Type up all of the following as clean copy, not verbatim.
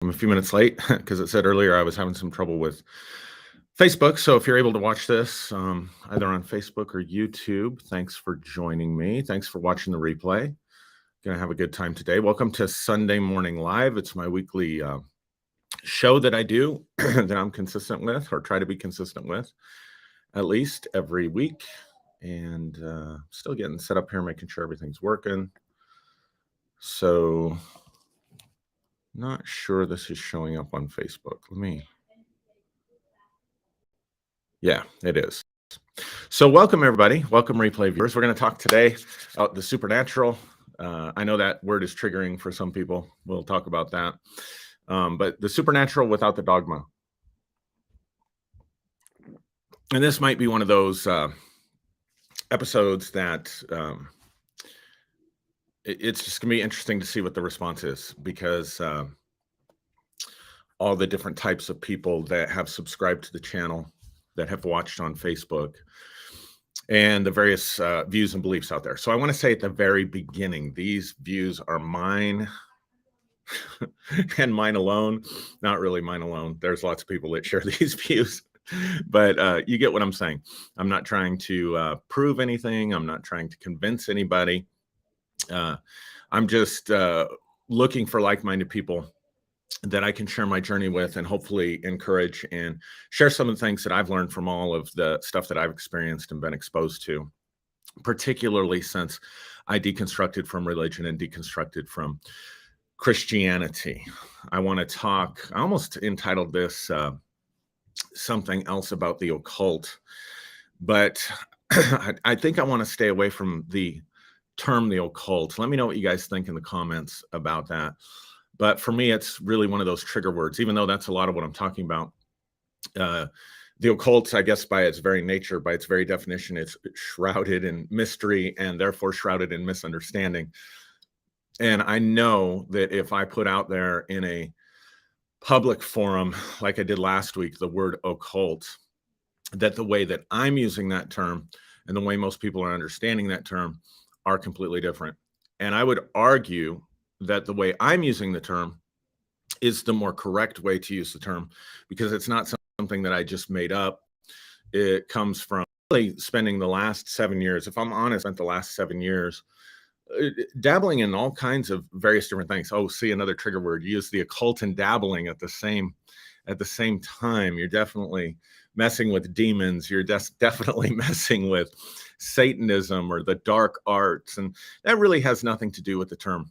I'm a few minutes late because it said earlier I was having some trouble with Facebook. So if you're able to watch this either on Facebook or YouTube, thanks for joining me. Thanks for watching the replay. Gonna have a good time today. Welcome to Sunday Morning Live. It's my weekly show that I do that I'm consistent with, or try to be consistent with, at least every week. And still getting set up here, making sure everything's working. So not sure this is showing up on Facebook. Yeah, it is. So welcome everybody. Welcome replay viewers. We're going to talk today about the supernatural. I know that word is triggering for some people. We'll talk about that. But the supernatural without the dogma. And this might be one of those episodes that it's just going to be interesting to see what the response is, because all the different types of people that have subscribed to the channel, that have watched on Facebook, and the various views and beliefs out there. So I want to say at the very beginning, these views are mine and mine alone. Not really mine alone. There's lots of people that share these views, but you get what I'm saying. I'm not trying to prove anything. I'm not trying to convince anybody. I'm just looking for like-minded people that I can share my journey with, and hopefully encourage and share some of the things that I've learned from all of the stuff that I've experienced and been exposed to, particularly since I deconstructed from religion and deconstructed from Christianity. I want to talk, I almost entitled this something else about the occult, but I think I want to stay away from the term the occult. Let me know what you guys think in the comments about that. But for me, it's really one of those trigger words, even though that's a lot of what I'm talking about. The occult, I guess, by its very nature, by its very definition, it's shrouded in mystery and therefore shrouded in misunderstanding. And I know that if I put out there in a public forum, like I did last week, the word occult, that the way that I'm using that term and the way most people are understanding that term are completely different. And I would argue that the way I'm using the term is the more correct way to use the term, because it's not something that I just made up. It comes from really spending the last 7 years, if I'm honest, I spent the last 7 years dabbling in all kinds of various different things. Oh, see, another trigger word. Use the occult and dabbling at the same time. You're definitely messing with demons. You're definitely messing with Satanism or the dark arts, and that really has nothing to do with the term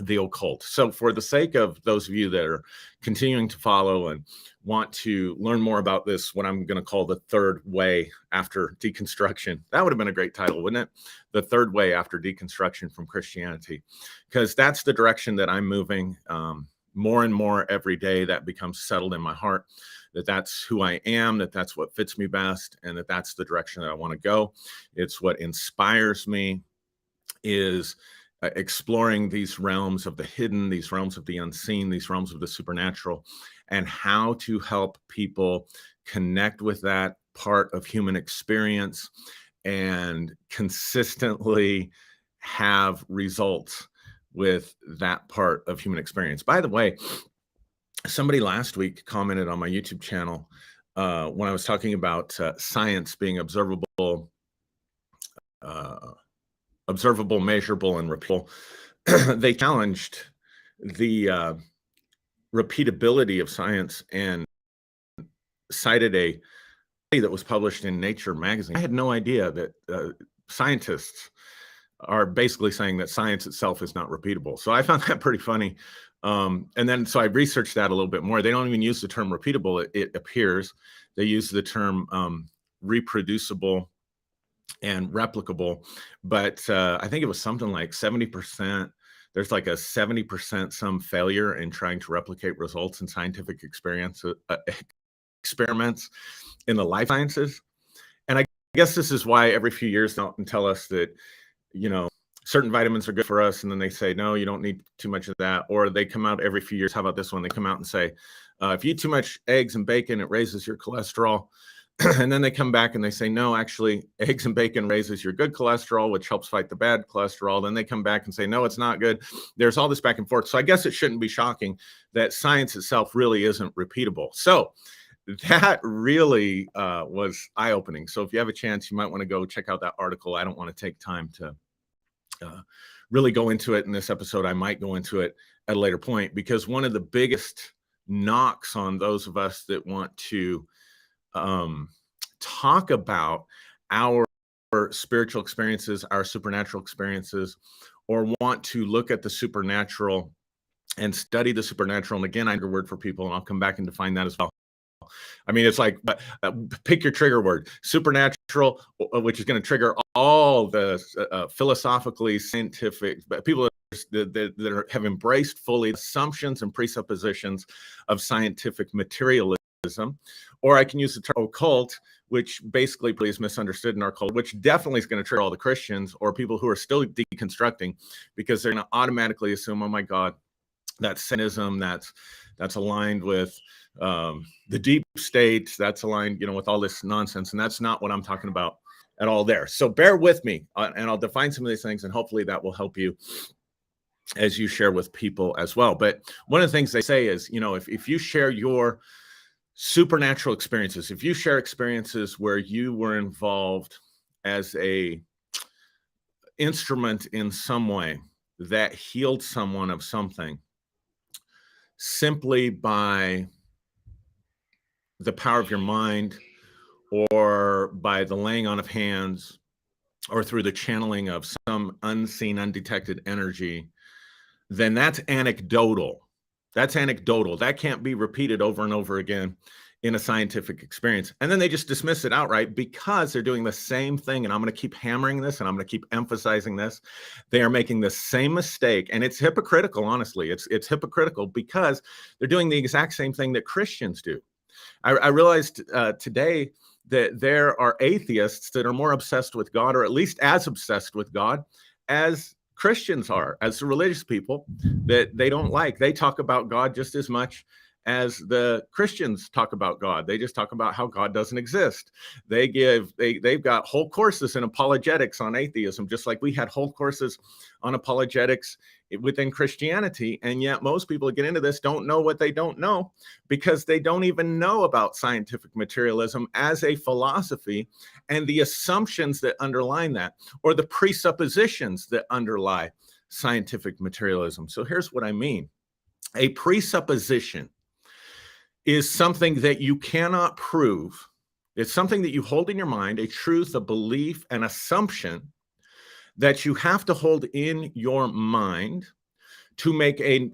the occult. So for the sake of those of you that are continuing to follow and want to learn more about this, what I'm going to call the third way after deconstruction, that would have been a great title, wouldn't it? The third way after deconstruction from Christianity, because that's the direction that I'm moving more and more every day. That becomes settled in my heart, that that's who I am, that that's what fits me best, and that that's the direction that I want to go. It's what inspires me, is exploring these realms of the hidden, these realms of the unseen, these realms of the supernatural, and how to help people connect with that part of human experience and consistently have results with that part of human experience. By the way, somebody last week commented on my YouTube channel when I was talking about science being observable, measurable, and repeatable. They challenged the repeatability of science and cited a study that was published in Nature magazine. I had no idea that scientists are basically saying that science itself is not repeatable. So I found that pretty funny. And then so I researched that a little bit more. They don't even use the term repeatable, it appears. They use the term reproducible and replicable, but I think it was something like 70%. There's like a 70% some failure in trying to replicate results in scientific experiments in the life sciences. And I guess this is why every few years they out and tell us that, you know, certain vitamins are good for us, and then they say, no, you don't need too much of that. Or they come out every few years. How about this one? They come out and say, if you eat too much eggs and bacon, it raises your cholesterol. And then they come back and they say, no, actually, eggs and bacon raises your good cholesterol, which helps fight the bad cholesterol. Then they come back and say, no, it's not good. There's all this back and forth. So I guess it shouldn't be shocking that science itself really isn't repeatable. So that really was eye-opening. So if you have a chance, you might want to go check out that article. I don't want to take time to really go into it in this episode. I might go into it at a later point, because one of the biggest knocks on those of us that want to talk about our spiritual experiences, our supernatural experiences, or want to look at the supernatural and study the supernatural. And again, I have a word for people, and I'll come back and define that as well. I mean, it's like, pick your trigger word: supernatural, which is going to trigger all the philosophically scientific people that have embraced fully assumptions and presuppositions of scientific materialism. Or I can use the term occult, which basically is misunderstood in our culture, which definitely is going to trigger all the Christians or people who are still deconstructing, because they're going to automatically assume, oh my God, that's Satanism, that's aligned with the deep state, that's aligned, with all this nonsense. And that's not what I'm talking about at all there. So bear with me, and I'll define some of these things, and hopefully that will help you as you share with people as well. But one of the things they say is, if you share your supernatural experiences, if you share experiences where you were involved as a instrument in some way that healed someone of something, simply by the power of your mind, or by the laying on of hands, or through the channeling of some unseen, undetected energy, then that's anecdotal. That's anecdotal. That can't be repeated over and over again in a scientific experience. And then they just dismiss it outright because they're doing the same thing. And I'm going to keep hammering this, and I'm going to keep emphasizing this. They are making the same mistake. And it's hypocritical, honestly. It's hypocritical because they're doing the exact same thing that Christians do. I realized today that there are atheists that are more obsessed with God, or at least as obsessed with God as Christians are, as the religious people that they don't like. They talk about God just as much as the Christians talk about God. They just talk about how God doesn't exist. They've got whole courses in apologetics on atheism, just like we had whole courses on apologetics within Christianity. And yet most people that get into this don't know what they don't know, because they don't even know about scientific materialism as a philosophy and the assumptions that underlie that, or the presuppositions that underlie scientific materialism. So here's what I mean. A presupposition is something that you cannot prove. It's something that you hold in your mind, a truth, a belief, an assumption that you have to hold in your mind to make a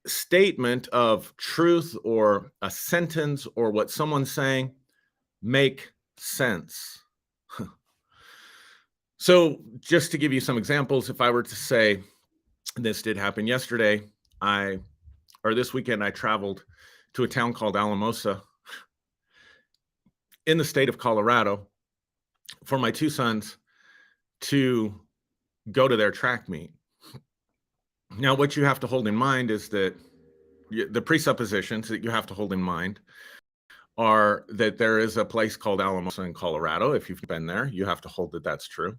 statement of truth, or a sentence, or what someone's saying make sense. So just to give you some examples, if I were to say, this did happen yesterday, this weekend, I traveled to a town called Alamosa in the state of Colorado for my two sons to go to their track meet. Now, what you have to hold in mind is that the presuppositions that you have to hold in mind are that there is a place called Alamosa in Colorado. If you've been there, you have to hold that that's true.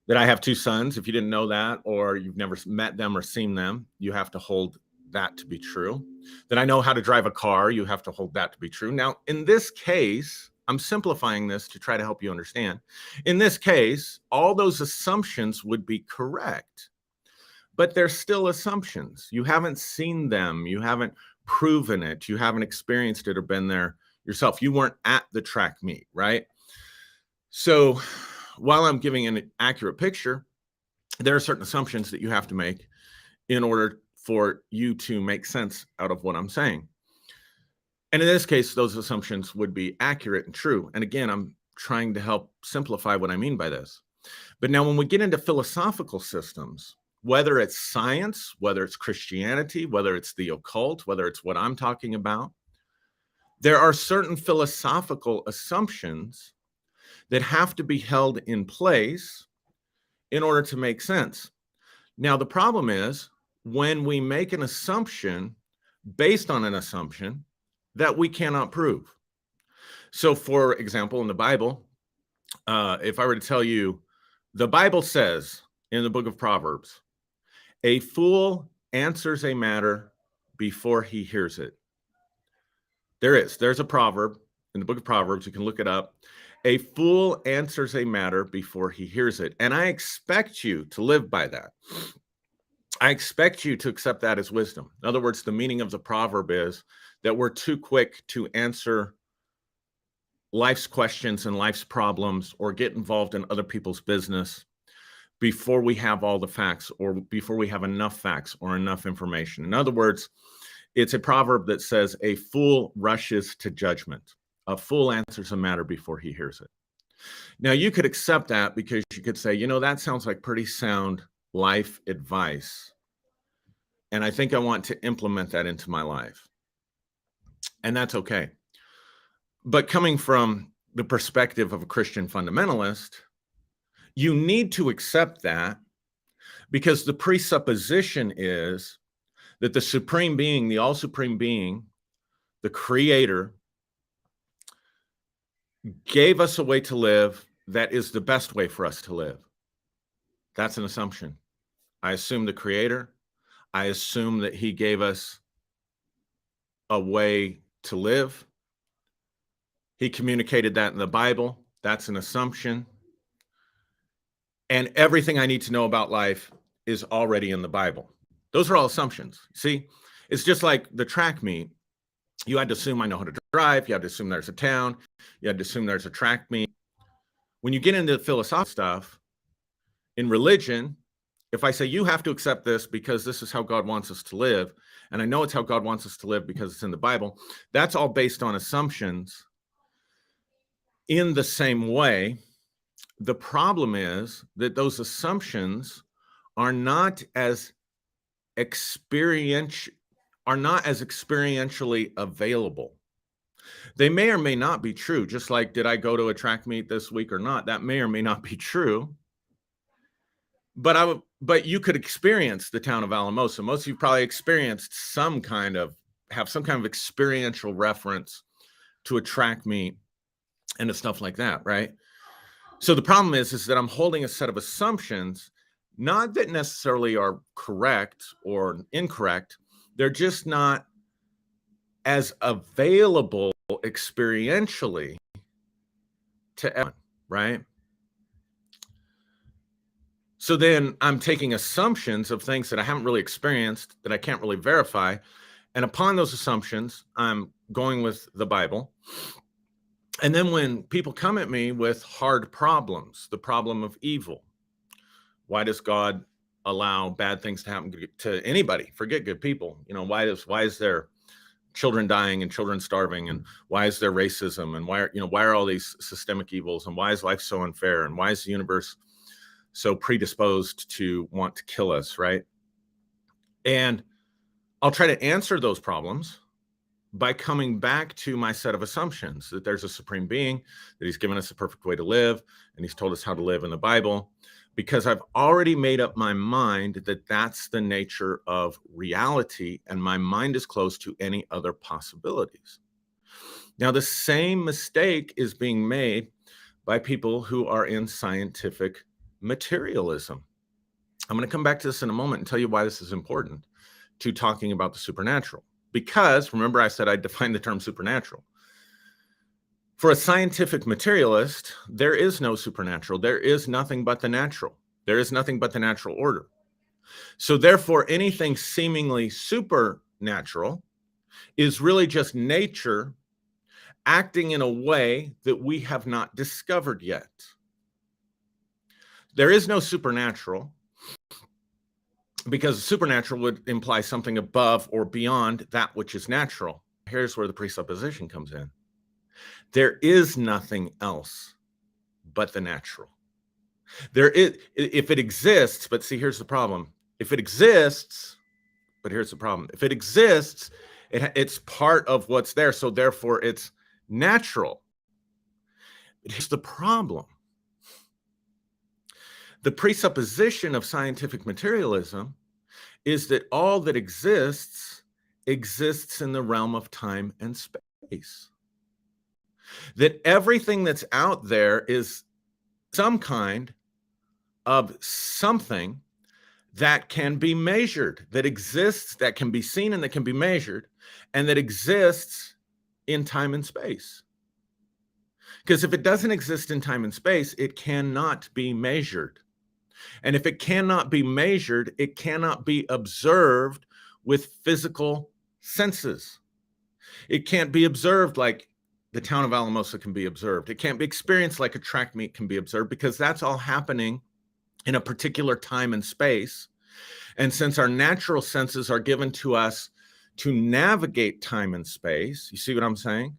That I have two sons. If you didn't know that, or you've never met them or seen them, you have to hold that to be true. That I know how to drive a car, you have to hold that to be true. Now, in this case, I'm simplifying this to try to help you understand. In this case, all those assumptions would be correct, but they're still assumptions. You haven't seen them. You haven't proven it. You haven't experienced it or been there yourself. You weren't at the track meet, right? So while I'm giving an accurate picture, there are certain assumptions that you have to make in order for you to make sense out of what I'm saying. And in this case, those assumptions would be accurate and true. And again, I'm trying to help simplify what I mean by this. But now when we get into philosophical systems, whether it's science, whether it's Christianity, whether it's the occult, whether it's what I'm talking about, there are certain philosophical assumptions that have to be held in place in order to make sense. Now, the problem is when we make an assumption based on an assumption that we cannot prove. So, for example, in the Bible, if I were to tell you, the Bible says in the book of Proverbs, a fool answers a matter before he hears it. There's a proverb in the book of Proverbs. You can look it up. A fool answers a matter before he hears it. And I expect you to live by that. I expect you to accept that as wisdom. In other words, the meaning of the proverb is that we're too quick to answer life's questions and life's problems or get involved in other people's business before we have all the facts or before we have enough facts or enough information. In other words, it's a proverb that says a fool rushes to judgment. A fool answers a matter before he hears it. Now, you could accept that because you could say, that sounds like pretty sound life advice. And I think I want to implement that into my life. And that's okay. But coming from the perspective of a Christian fundamentalist, you need to accept that because the presupposition is that the supreme being, the all supreme being, the creator, gave us a way to live that is the best way for us to live. That's an assumption. I assume the creator. I assume that he gave us a way to live. He communicated that in the Bible. That's an assumption. And everything I need to know about life is already in the Bible. Those are all assumptions. See, it's just like the track meet. You had to assume I know how to drive. You had to assume there's a town. You had to assume there's a track meet. When you get into the philosophical stuff, in religion, if I say you have to accept this because this is how God wants us to live, and I know it's how God wants us to live because it's in the Bible, that's all based on assumptions. In the same way, the problem is that those assumptions are not as experientially available. They may or may not be true, just like, did I go to a track meet this week or not? That may or may not be true. But you could experience the town of Alamosa. Most of you probably experienced some kind of experiential reference to a track meet and to stuff like that, right? So the problem is that I'm holding a set of assumptions, not that necessarily are correct or incorrect. They're just not as available experientially to everyone, right? So then I'm taking assumptions of things that I haven't really experienced, that I can't really verify. And upon those assumptions, I'm going with the Bible. And then when people come at me with hard problems, the problem of evil, why does God allow bad things to happen to anybody? Forget good people. Why is there children dying and children starving, and why is there racism, and why are all these systemic evils, and why is life so unfair, and why is the universe so predisposed to want to kill us, right? And I'll try to answer those problems by coming back to my set of assumptions that there's a supreme being, that he's given us a perfect way to live, and he's told us how to live in the Bible, because I've already made up my mind that that's the nature of reality, and my mind is closed to any other possibilities. Now, the same mistake is being made by people who are in scientific materialism. I'm going to come back to this in a moment and tell you why this is important to talking about the supernatural. Because, remember, I said I'd define the term supernatural. For a scientific materialist, there is no supernatural. There is nothing but the natural. There is nothing but the natural order. So therefore, anything seemingly supernatural is really just nature acting in a way that we have not discovered yet. There is no supernatural, because supernatural would imply something above or beyond that which is natural. Here's where the presupposition comes in. There is nothing else but the natural. There is, if it exists, but see, here's the problem. If it exists, but here's the problem. If it exists, it's part of what's there, so therefore it's natural. But here's the problem. The presupposition of scientific materialism is that all that exists in the realm of time and space. that everything that's out there is some kind of something that can be measured, that exists, that can be seen and that can be measured, and that exists in time and space. Because if it doesn't exist in time and space, it cannot be measured. And if it cannot be measured, it cannot be observed with physical senses. It can't be observed like the town of Alamosa can be observed. It can't be experienced like a track meet can be observed, because that's all happening in a particular time and space. And since our natural senses are given to us to navigate time and space, you see what I'm saying?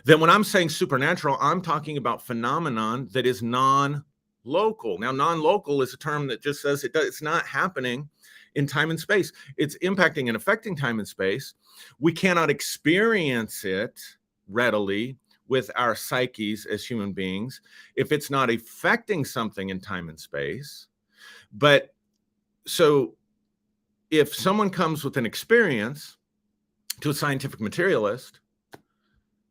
Then when I'm saying supernatural, I'm talking about phenomenon that is non-local. Now, non-local is a term that just says it's not happening in time and space. It's impacting and affecting time and space. We cannot experience it readily with our psyches as human beings if it's not affecting something in time and space. But so if someone comes with an experience to a scientific materialist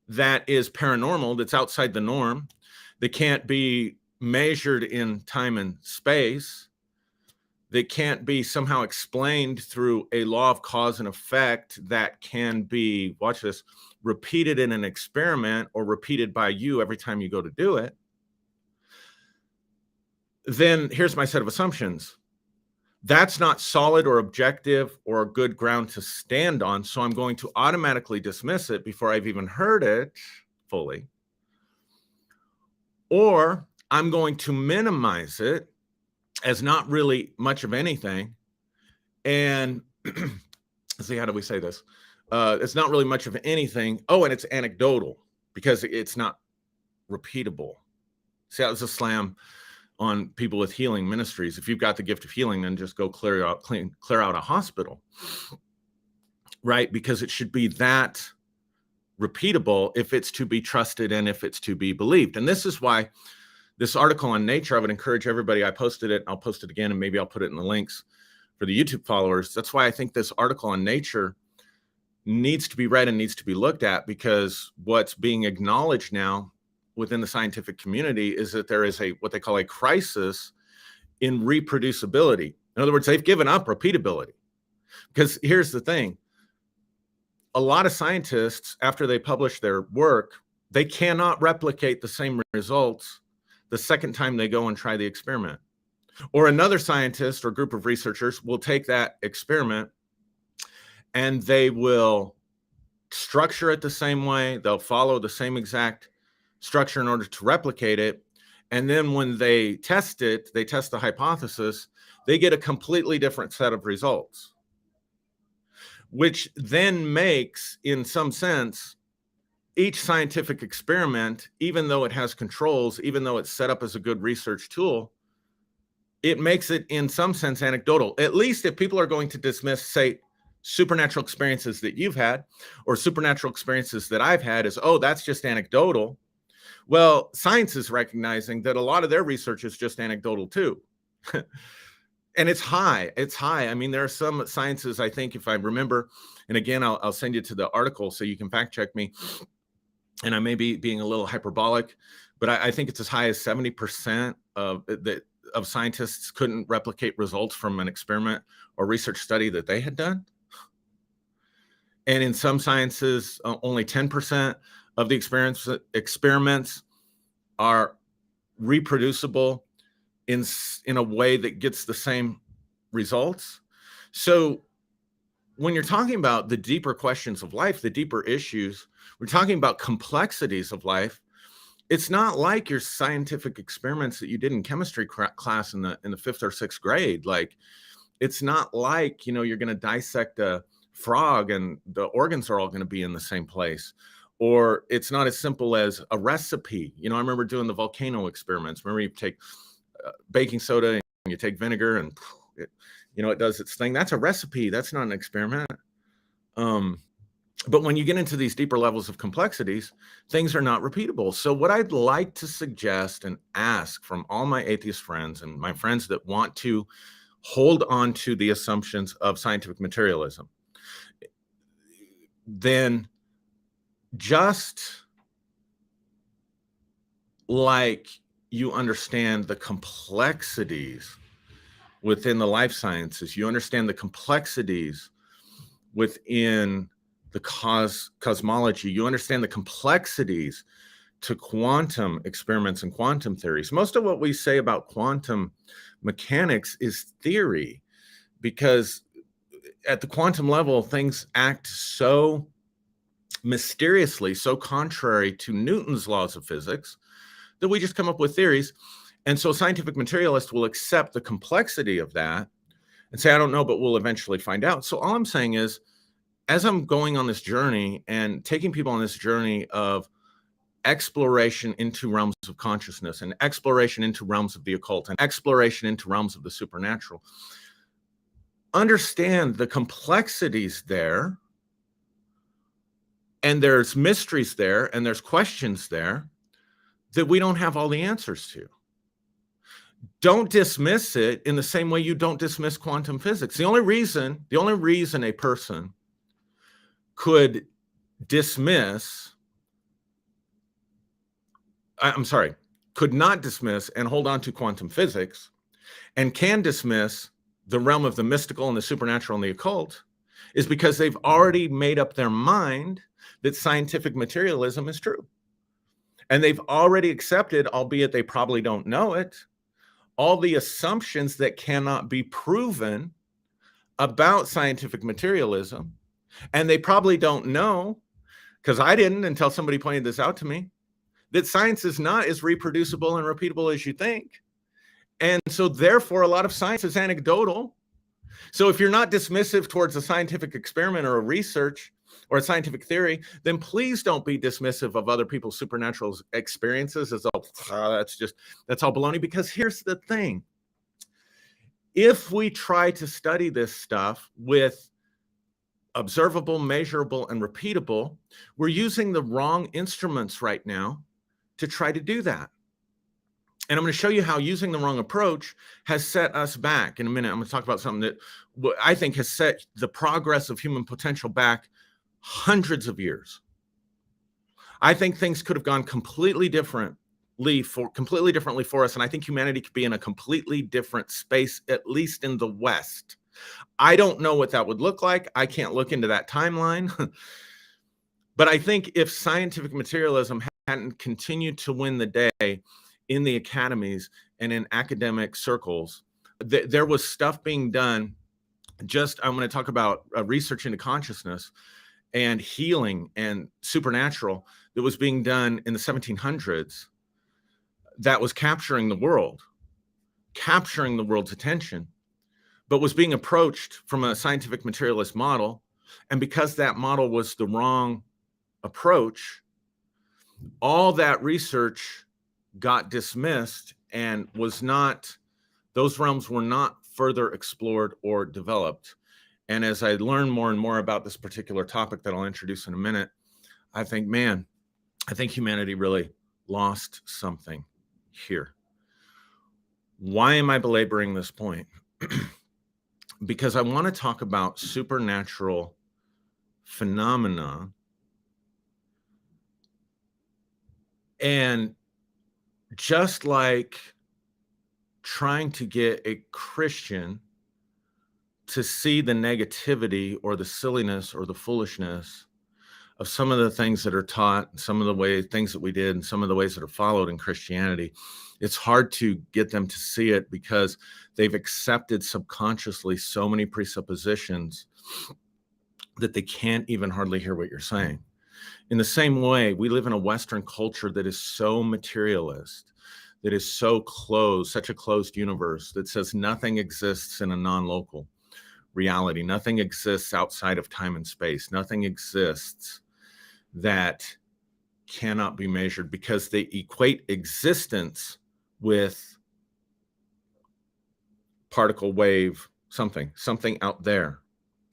that is paranormal, that's outside the norm, that can't be measured in time and space, that can't be somehow explained through a law of cause and effect that can be, watch this, repeated in an experiment or repeated by you every time you go to do it, then here's my set of assumptions. That's not solid or objective or a good ground to stand on, so I'm going to automatically dismiss it before I've even heard it fully. Or I'm going to minimize it as not really much of anything. And let's see, how do we say this? It's not really much of anything. Oh, and it's anecdotal because it's not repeatable. See, that was a slam on people with healing ministries. If you've got the gift of healing, then just go clear out a hospital, right? Because it should be that repeatable if it's to be trusted and if it's to be believed. And this is why this article on Nature, I would encourage everybody, I posted it, I'll post it again, and maybe I'll put it in the links for the YouTube followers. That's why I think this article on Nature needs to be read and needs to be looked at, because what's being acknowledged now within the scientific community is that there is what they call a crisis in reproducibility. In other words, they've given up repeatability. Because here's the thing. A lot of scientists, after they publish their work, they cannot replicate the same results the second time they go and try the experiment. Or another scientist or group of researchers will take that experiment and they will structure it the same way. They'll follow the same exact structure in order to replicate it. And then when they test it, they test the hypothesis, they get a completely different set of results, which then makes, in some sense, each scientific experiment, even though it has controls, even though it's set up as a good research tool, it makes it in some sense anecdotal. At least if people are going to dismiss, say, supernatural experiences that you've had or supernatural experiences that I've had as, oh, that's just anecdotal. Well, science is recognizing that a lot of their research is just anecdotal too. And it's high. It's high. I mean, there are some sciences, I think, if I remember, and again, I'll send you to the article so you can fact check me. And I may be being a little hyperbolic, but I think it's as high as 70% of scientists couldn't replicate results from an experiment or research study that they had done. And in some sciences, only 10% of the experiments are reproducible in a way that gets the same results. So when you're talking about the deeper questions of life, the deeper issues, we're talking about complexities of life. It's not like your scientific experiments that you did in chemistry class in the 5th or 6th grade. Like, it's not like, you're going to dissect a frog and the organs are all going to be in the same place. Or it's not as simple as a recipe. I remember doing the volcano experiments. Remember, you take baking soda and you take vinegar and it does its thing. That's a recipe. That's not an experiment. But when you get into these deeper levels of complexities, things are not repeatable. So what I'd like to suggest and ask from all my atheist friends and my friends that want to hold on to the assumptions of scientific materialism, then just like you understand the complexities within the life sciences, you understand the complexities within the cosmology, you understand the complexities to quantum experiments and quantum theories. Most of what we say about quantum mechanics is theory, because at the quantum level, things act so mysteriously, so contrary to Newton's laws of physics, that we just come up with theories. And so scientific materialists will accept the complexity of that and say, I don't know, but we'll eventually find out. So all I'm saying is, as I'm going on this journey and taking people on this journey of exploration into realms of consciousness and exploration into realms of the occult and exploration into realms of the supernatural, understand the complexities there, and there's mysteries there, and there's questions there that we don't have all the answers to. Don't dismiss it in the same way you don't dismiss quantum physics. The only reason a person could dismiss, could not dismiss and hold on to quantum physics, and can dismiss the realm of the mystical and the supernatural and the occult, is because they've already made up their mind that scientific materialism is true. And they've already accepted, albeit they probably don't know it, all the assumptions that cannot be proven about scientific materialism. And they probably don't know, because I didn't until somebody pointed this out to me, that science is not as reproducible and repeatable as you think. And so therefore, a lot of science is anecdotal. So if you're not dismissive towards a scientific experiment or a research or a scientific theory, then please don't be dismissive of other people's supernatural experiences as all, that's all baloney. Because here's the thing. If we try to study this stuff with observable, measurable, and repeatable, we're using the wrong instruments right now to try to do that. And I'm going to show you how using the wrong approach has set us back. In a minute, I'm going to talk about something that I think has set the progress of human potential back hundreds of years. I think things could have gone completely differently for us, and I think humanity could be in a completely different space, at least in the West. I don't know what that would look like. I can't look into that timeline. But I think if scientific materialism hadn't continued to win the day in the academies and in academic circles, there was stuff being done. I'm going to talk about research into consciousness and healing and supernatural that was being done in the 1700s that was capturing the world's attention, but was being approached from a scientific materialist model. And because that model was the wrong approach, all that research got dismissed and those realms were not further explored or developed. And as I learn more and more about this particular topic that I'll introduce in a minute, I think humanity really lost something here. Why am I belaboring this point? Because I want to talk about supernatural phenomena, and just like trying to get a Christian to see the negativity or the silliness or the foolishness of some of the things that are taught, some of the things that we did, and some of the ways that are followed in Christianity, it's hard to get them to see it because they've accepted subconsciously so many presuppositions that they can't even hardly hear what you're saying. In the same way, we live in a Western culture that is so materialist, that is so closed, such a closed universe that says nothing exists in a non-local reality. Nothing exists outside of time and space. Nothing exists that cannot be measured, because they equate existence with particle wave, something out there.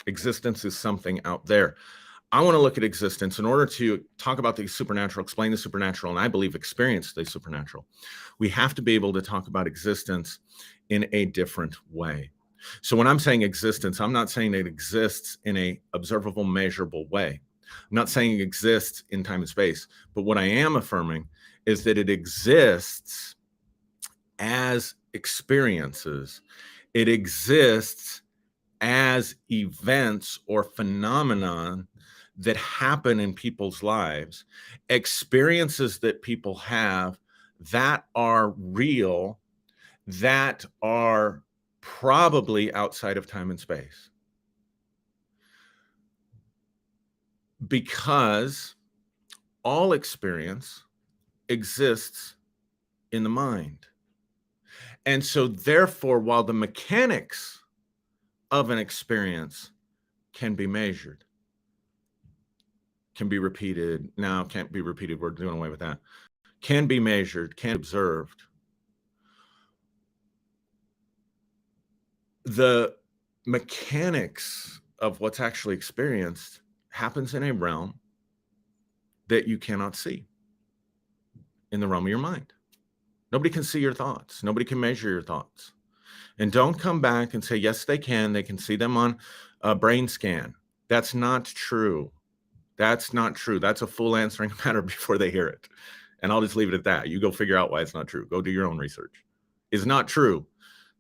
Existence is something out there. I want to look at existence in order to talk about the supernatural, explain the supernatural, and I believe experience the supernatural. We have to be able to talk about existence in a different way. So when I'm saying existence, I'm not saying it exists in a observable, measurable way. I'm not saying it exists in time and space, but what I am affirming is that it exists as experiences. It exists as events or phenomenon that happen in people's lives, experiences that people have that are real, that are probably outside of time and space. Because all experience exists in the mind. And so therefore, while the mechanics of an experience can be measured, can be repeated, now can't be repeated, we're doing away with that, can be measured, can be observed, the mechanics of what's actually experienced happens in a realm that you cannot see, in the realm of your mind. Nobody can see your thoughts. Nobody can measure your thoughts. And don't come back and say, yes, they can. They can see them on a brain scan. That's not true. That's not true. That's a fool answering a matter before they hear it. And I'll just leave it at that. You go figure out why it's not true. Go do your own research. It's not true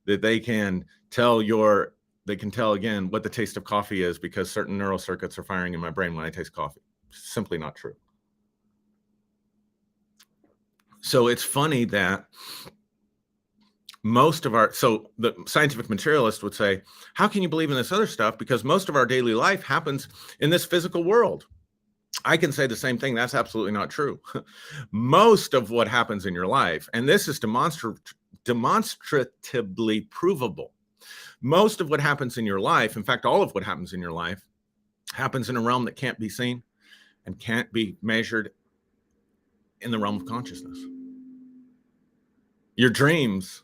that they can tell again what the taste of coffee is because certain neural circuits are firing in my brain when I taste coffee. Simply not true. So it's funny that the scientific materialist would say, how can you believe in this other stuff? Because most of our daily life happens in this physical world. I can say the same thing. That's absolutely not true. Most of what happens in your life, and this is demonstratively provable. Most of what happens in your life, in fact, all of what happens in your life, happens in a realm that can't be seen and can't be measured in the realm of consciousness. Your dreams,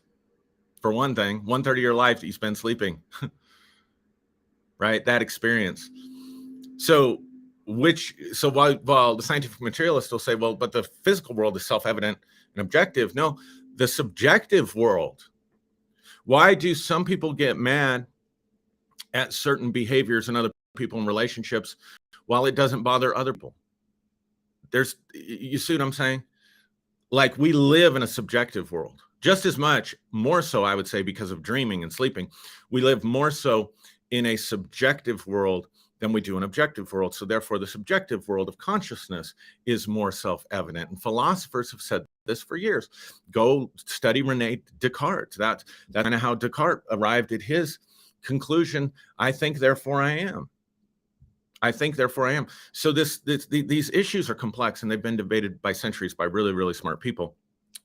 for one thing, 1/3 of your life that you spend sleeping, right? That experience. So while the scientific materialist will say, well, but the physical world is self-evident and objective. No, the subjective world. Why do some people get mad at certain behaviors and other people in relationships while it doesn't bother other people? You see what I'm saying? Like, we live in a subjective world just as much, more so, I would say, because of dreaming and sleeping. We live more so in a subjective world than we do an objective world. So therefore, the subjective world of consciousness is more self-evident. And philosophers have said this for years. Go study Rene Descartes. That's kind of how Descartes arrived at his conclusion. I think, therefore I am. I think, therefore I am. So these issues are complex, and they've been debated by centuries by really, really smart people.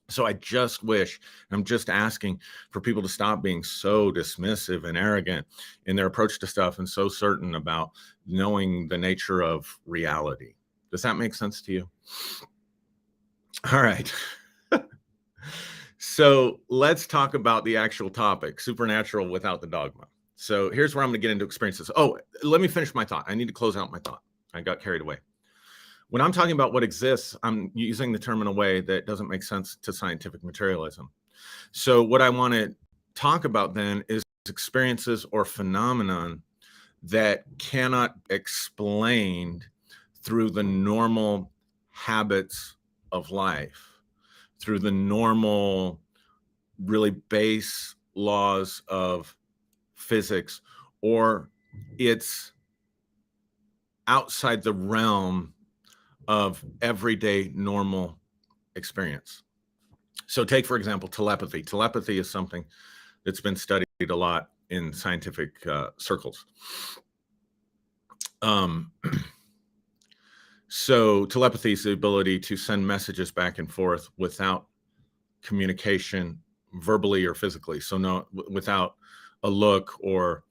So I just wish, I'm just asking for people to stop being so dismissive and arrogant in their approach to stuff and so certain about knowing the nature of reality. Does that make sense to you? All right. So let's talk about the actual topic, supernatural without the dogma. So here's where I'm going to get into experiences. Oh, let me finish my thought. I need to close out my thought. I got carried away. When I'm talking about what exists, I'm using the term in a way that doesn't make sense to scientific materialism. So what I want to talk about then is experiences or phenomenon that cannot be explained through the normal habits of life, through the normal, really base laws of physics, or it's outside the realm of everyday normal experience. So take, for example, telepathy. Telepathy is something that's been studied a lot in scientific circles. So telepathy is the ability to send messages back and forth without communication, verbally or physically. So without a look or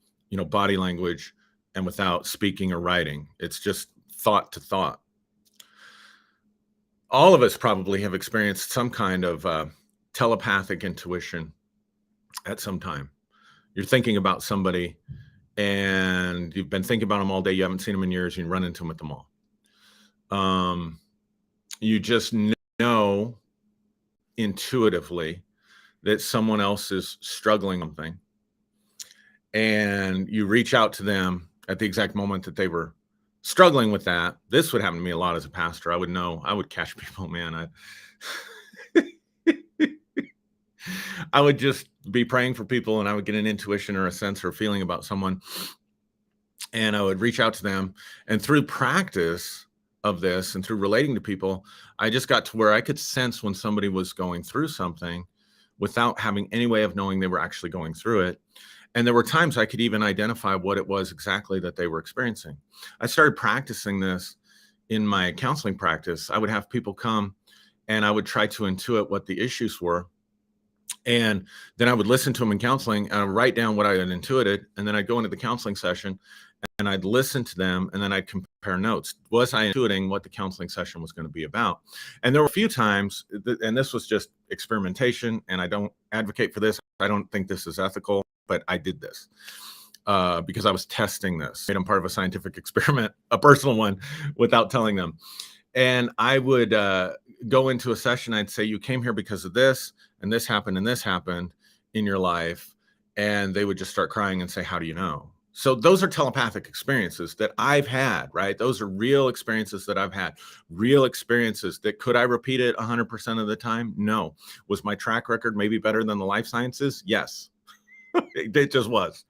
body language, and without speaking or writing. It's just thought to thought. All of us probably have experienced some kind of telepathic intuition at some time. You're thinking about somebody and you've been thinking about them all day. You haven't seen them in years. You run into them at the mall. You just know intuitively that someone else is struggling with something, and you reach out to them at the exact moment that they were struggling with that. This would happen to me a lot as a pastor. I would know. I would catch people, man. I would just be praying for people and I would get an intuition or a sense or a feeling about someone and I would reach out to them. And through practice of this and through relating to people, I just got to where I could sense when somebody was going through something without having any way of knowing they were actually going through it. And there were times I could even identify what it was exactly that they were experiencing. I started practicing this in my counseling practice. I would have people come and I would try to intuit what the issues were. And then I would listen to them in counseling and I'd write down what I had intuited. And then I'd go into the counseling session and I'd listen to them and then I'd compare notes. Was I intuiting what the counseling session was going to be about? And there were a few times, and this was just experimentation, and I don't advocate for this. I don't think this is ethical, but I did this because I was testing this. I'm part of a scientific experiment, a personal one, without telling them. And I would go into a session. I'd say, you came here because of this, and this happened in your life. And they would just start crying and say, how do you know? So those are telepathic experiences that I've had, right? Those are real experiences that I've had, real experiences that could I repeat it 100% of the time? No. Was my track record maybe better than the life sciences? Yes, it just was.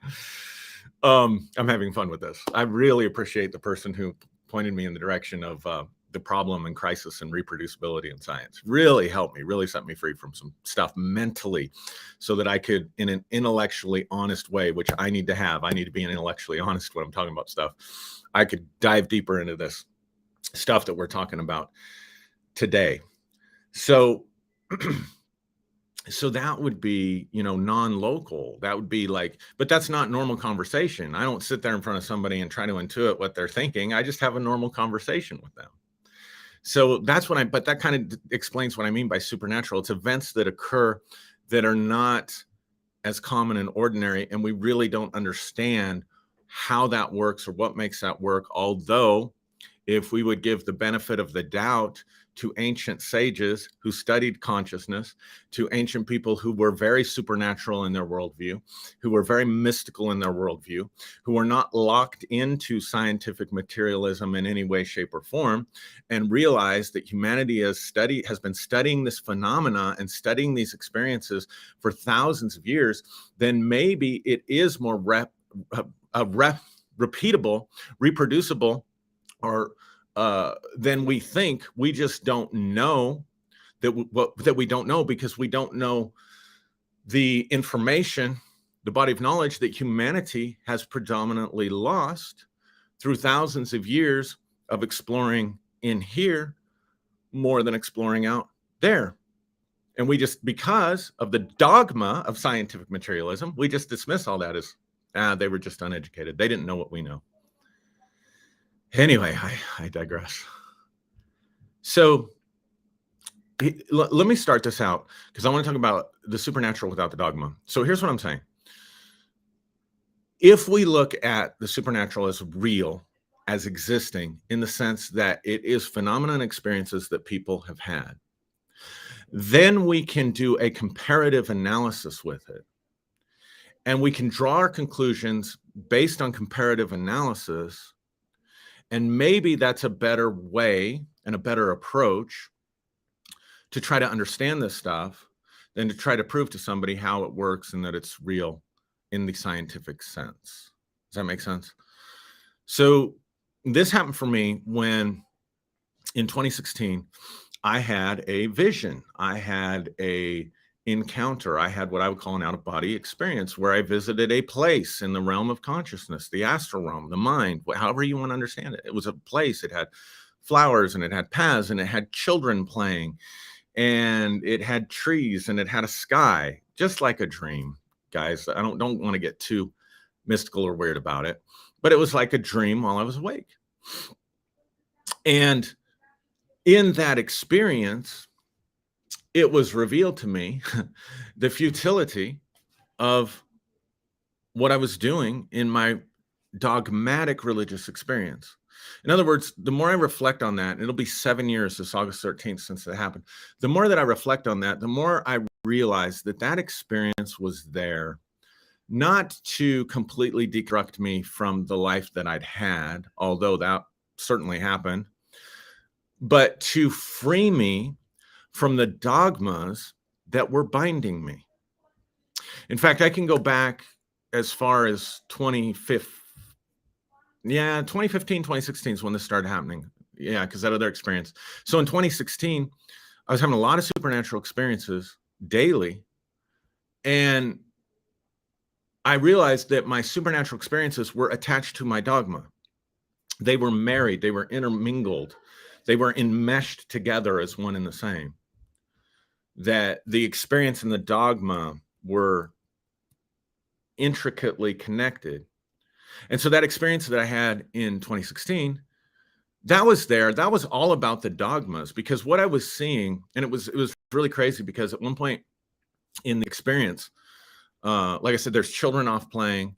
I'm having fun with this. I really appreciate the person who pointed me in the direction of the problem and crisis and reproducibility in science. Really helped me, really set me free from some stuff mentally so that I could, in an intellectually honest way, which I need to have, I need to be intellectually honest when I'm talking about stuff. I could dive deeper into this stuff that we're talking about today. So, so that would be, non-local. That would be like, but that's not normal conversation. I don't sit there in front of somebody and try to intuit what they're thinking. I just have a normal conversation with them. So that's what but that kind of explains what I mean by supernatural. It's events that occur that are not as common and ordinary, and we really don't understand how that works or what makes that work. Although, if we would give the benefit of the doubt to ancient sages who studied consciousness, to ancient people who were very supernatural in their worldview, who were very mystical in their worldview, who were not locked into scientific materialism in any way, shape, or form, and realized that humanity has been studying this phenomena and studying these experiences for thousands of years, then maybe it is more repeatable, reproducible, or then we think. We just don't know that we don't know because we don't know the information, the body of knowledge that humanity has predominantly lost through thousands of years of exploring in here more than exploring out there. And we just, because of the dogma of scientific materialism, we just dismiss all that as, they were just uneducated. They didn't know what we know. Anyway, I digress. So let me start this out because I want to talk about the supernatural without the dogma. So here's what I'm saying. If we look at the supernatural as real, as existing, in the sense that it is phenomena and experiences that people have had, then we can do a comparative analysis with it. And we can draw our conclusions based on comparative analysis. And maybe that's a better way and a better approach to try to understand this stuff than to try to prove to somebody how it works and that it's real in the scientific sense. Does that make sense? So this happened for me when in 2016, I had a vision. I had a encounter. I had what I would call an out-of-body experience where I visited a place in the realm of consciousness, the astral realm, the mind, however you want to understand it. It was a place. It had flowers and it had paths and it had children playing and it had trees and it had a sky, just like a dream, guys. I don't want to get too mystical or weird about it, but it was like a dream while I was awake. And in that experience, it was revealed to me the futility of what I was doing in my dogmatic religious experience. In other words, the more I reflect on that, and it'll be 7 years, this August 13th, since it happened. The more that I reflect on that, the more I realize that that experience was there, not to completely deconstruct me from the life that I'd had, although that certainly happened, but to free me from the dogmas that were binding me. In fact, I can go back as far as 2015, 2016 is when this started happening. Yeah, because that other experience. So in 2016, I was having a lot of supernatural experiences daily. And I realized that my supernatural experiences were attached to my dogma. They were married, they were intermingled, they were enmeshed together as one and the same. That the experience and the dogma were intricately connected. And so that experience that I had in 2016, that was there. That was all about the dogmas, because what I was seeing, and it was really crazy, because at one point in the experience, like I said, there's children off playing,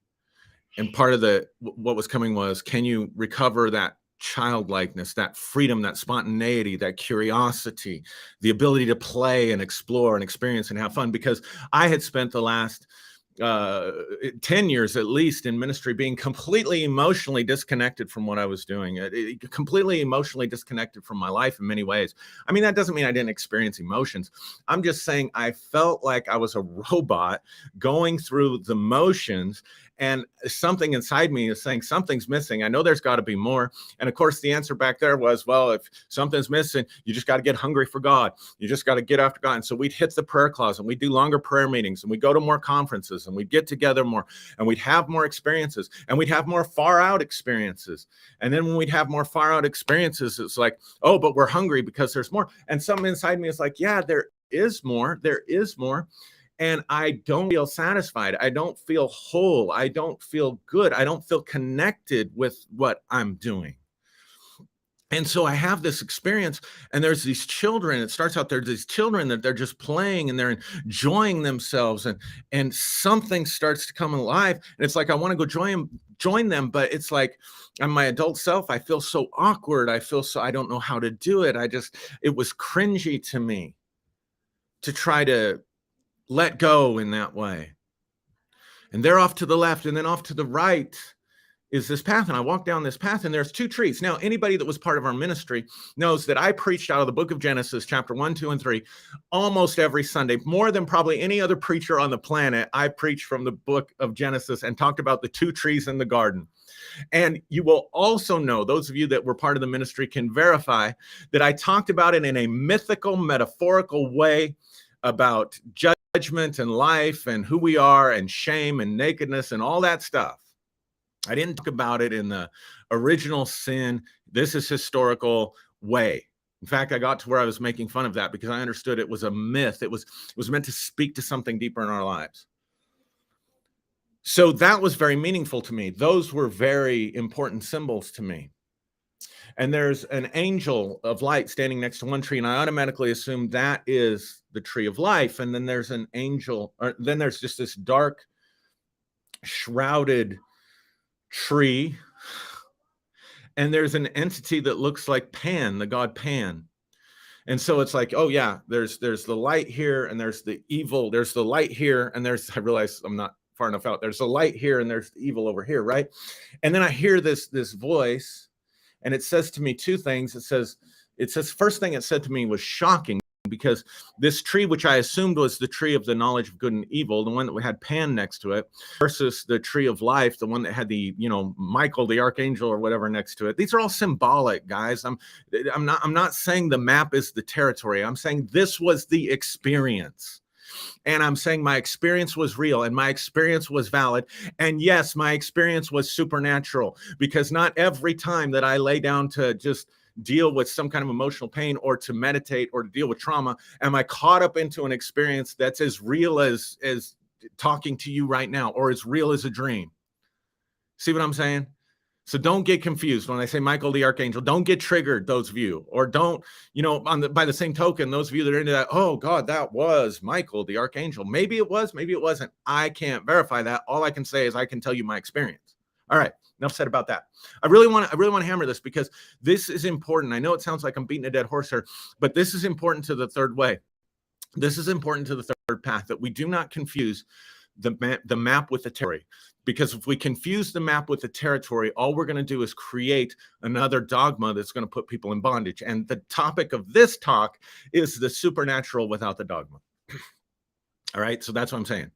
and part of what was coming was, can you recover that childlikeness, that freedom, that spontaneity, that curiosity, the ability to play and explore and experience and have fun? Because I had spent the last 10 years at least in ministry being completely emotionally disconnected from what I was doing, completely emotionally disconnected from my life in many ways. I mean, that doesn't mean I didn't experience emotions. I'm just saying I felt like I was a robot going through the motions, and something inside me is saying something's missing. I know there's got to be more. And of course, the answer back there was, well, if something's missing, you just got to get hungry for God. You just got to get after God. And so we'd hit the prayer closet, and we'd do longer prayer meetings, and we'd go to more conferences, and we'd get together more, and we'd have more experiences, and we'd have more far out experiences. And then when we'd have more far out experiences, it's like, oh, but we're hungry because there's more. And something inside me is like, yeah, there is more. There is more. And I don't feel satisfied. I don't feel whole. I don't feel good. I don't feel connected with what I'm doing. And so I have this experience, and there's these children. It starts out, there's these children that they're just playing and they're enjoying themselves, and something starts to come alive. And it's like, I want to go join them, but it's like, I'm my adult self. I feel so awkward. I don't know how to do it. It was cringy to me to try to let go in that way. And they're off to the left, and then off to the right is this path. And I walk down this path, and there's two trees. Now, anybody that was part of our ministry knows that I preached out of the book of Genesis, chapter 1, 2, and 3, almost every Sunday. More than probably any other preacher on the planet, I preached from the book of Genesis and talked about the two trees in the garden. And you will also know, those of you that were part of the ministry can verify, that I talked about it in a mythical, metaphorical way about judgment and life and who we are and shame and nakedness and all that stuff. I didn't talk about it in the original sin, this is historical way. In fact, I got to where I was making fun of that because I understood it was a myth. It was meant to speak to something deeper in our lives. So that was very meaningful to me. Those were very important symbols to me. And there's an angel of light standing next to one tree, and I automatically assume that is the tree of life. And then there's an angel, or then there's just this dark, shrouded tree, and there's an entity that looks like Pan, the god Pan. And so it's like, oh yeah, there's the light here, and there's the evil. There's the light here, and I realize I'm not far enough out. There's the light here, and there's the evil over here, right? And then I hear this voice. And it says to me two things. It says, first thing it said to me was shocking, because this tree, which I assumed was the tree of the knowledge of good and evil, the one that had Pan next to it, versus the tree of life, the one that had the, Michael, the archangel or whatever next to it. These are all symbolic, guys. I'm not saying the map is the territory. I'm saying this was the experience. And I'm saying my experience was real, and my experience was valid. And yes, my experience was supernatural, because not every time that I lay down to just deal with some kind of emotional pain or to meditate or to deal with trauma, am I caught up into an experience that's as real as talking to you right now, or as real as a dream. See what I'm saying? So don't get confused when I say Michael the Archangel. Don't get triggered, those of you. Or don't, by the same token, those of you that are into that, oh God, that was Michael the Archangel. Maybe it was, maybe it wasn't. I can't verify that. All I can say is I can tell you my experience. All right, enough said about that. I really want to hammer this, because this is important. I know it sounds like I'm beating a dead horse here, but this is important to the third way. This is important to the third path, that we do not confuse the map with the territory. Because if we confuse the map with the territory, all we're going to do is create another dogma that's going to put people in bondage. And the topic of this talk is the supernatural without the dogma. All right, so that's what I'm saying.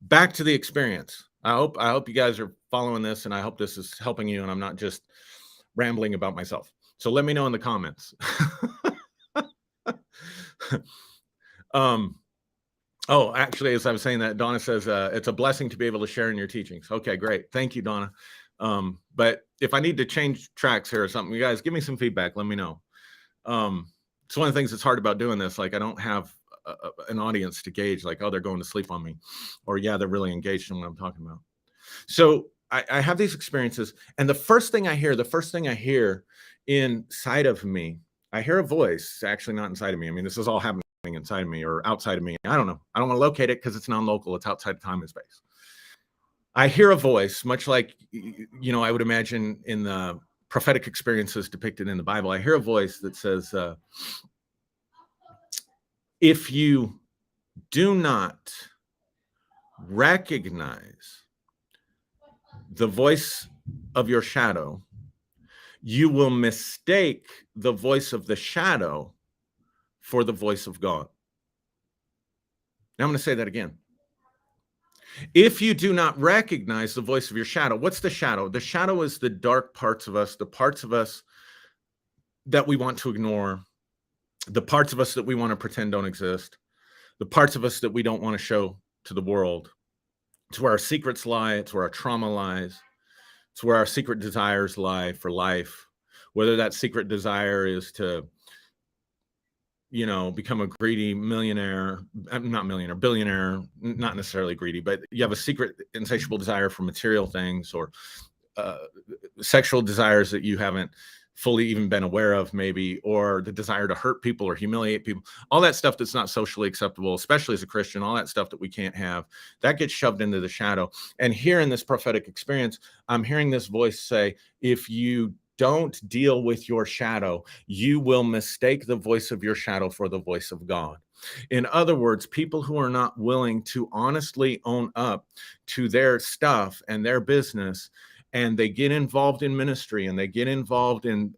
Back to the experience. I hope you guys are following this, and I hope this is helping you, and I'm not just rambling about myself. So let me know in the comments. um, oh, actually, as I was saying that, Donna says it's a blessing to be able to share in your teachings. Okay, great. Thank you, Donna. But if I need to change tracks here or something, you guys give me some feedback. Let me know. It's one of the things that's hard about doing this. Like, I don't have an audience to gauge, like, oh, they're going to sleep on me, or yeah, they're really engaged in what I'm talking about. So I have these experiences, and the first thing I hear inside of me, I hear a voice. Actually, not inside of me. I mean, this is all happening inside of me or outside of me. I don't know. I don't want to locate it because it's non-local. It's outside of time and space. I hear a voice, much like, I would imagine in the prophetic experiences depicted in the Bible. I hear a voice that says, if you do not recognize the voice of your shadow, you will mistake the voice of the shadow for the voice of God. Now I'm going to say that again. If you do not recognize the voice of your shadow, what's the shadow? The shadow is the dark parts of us, the parts of us that we want to ignore, the parts of us that we want to pretend don't exist, the parts of us that we don't want to show to the world. It's where our secrets lie. It's where our trauma lies. It's where our secret desires lie for life. Whether that secret desire is to, become a greedy billionaire, not necessarily greedy, but you have a secret insatiable desire for material things, or sexual desires that you haven't fully even been aware of, maybe, or the desire to hurt people or humiliate people, all that stuff that's not socially acceptable, especially as a Christian, all that stuff that we can't have, that gets shoved into the shadow. And here in this prophetic experience, I'm hearing this voice say, if you don't deal with your shadow, you will mistake the voice of your shadow for the voice of God. In other words, people who are not willing to honestly own up to their stuff and their business, and they get involved in ministry, and they get involved in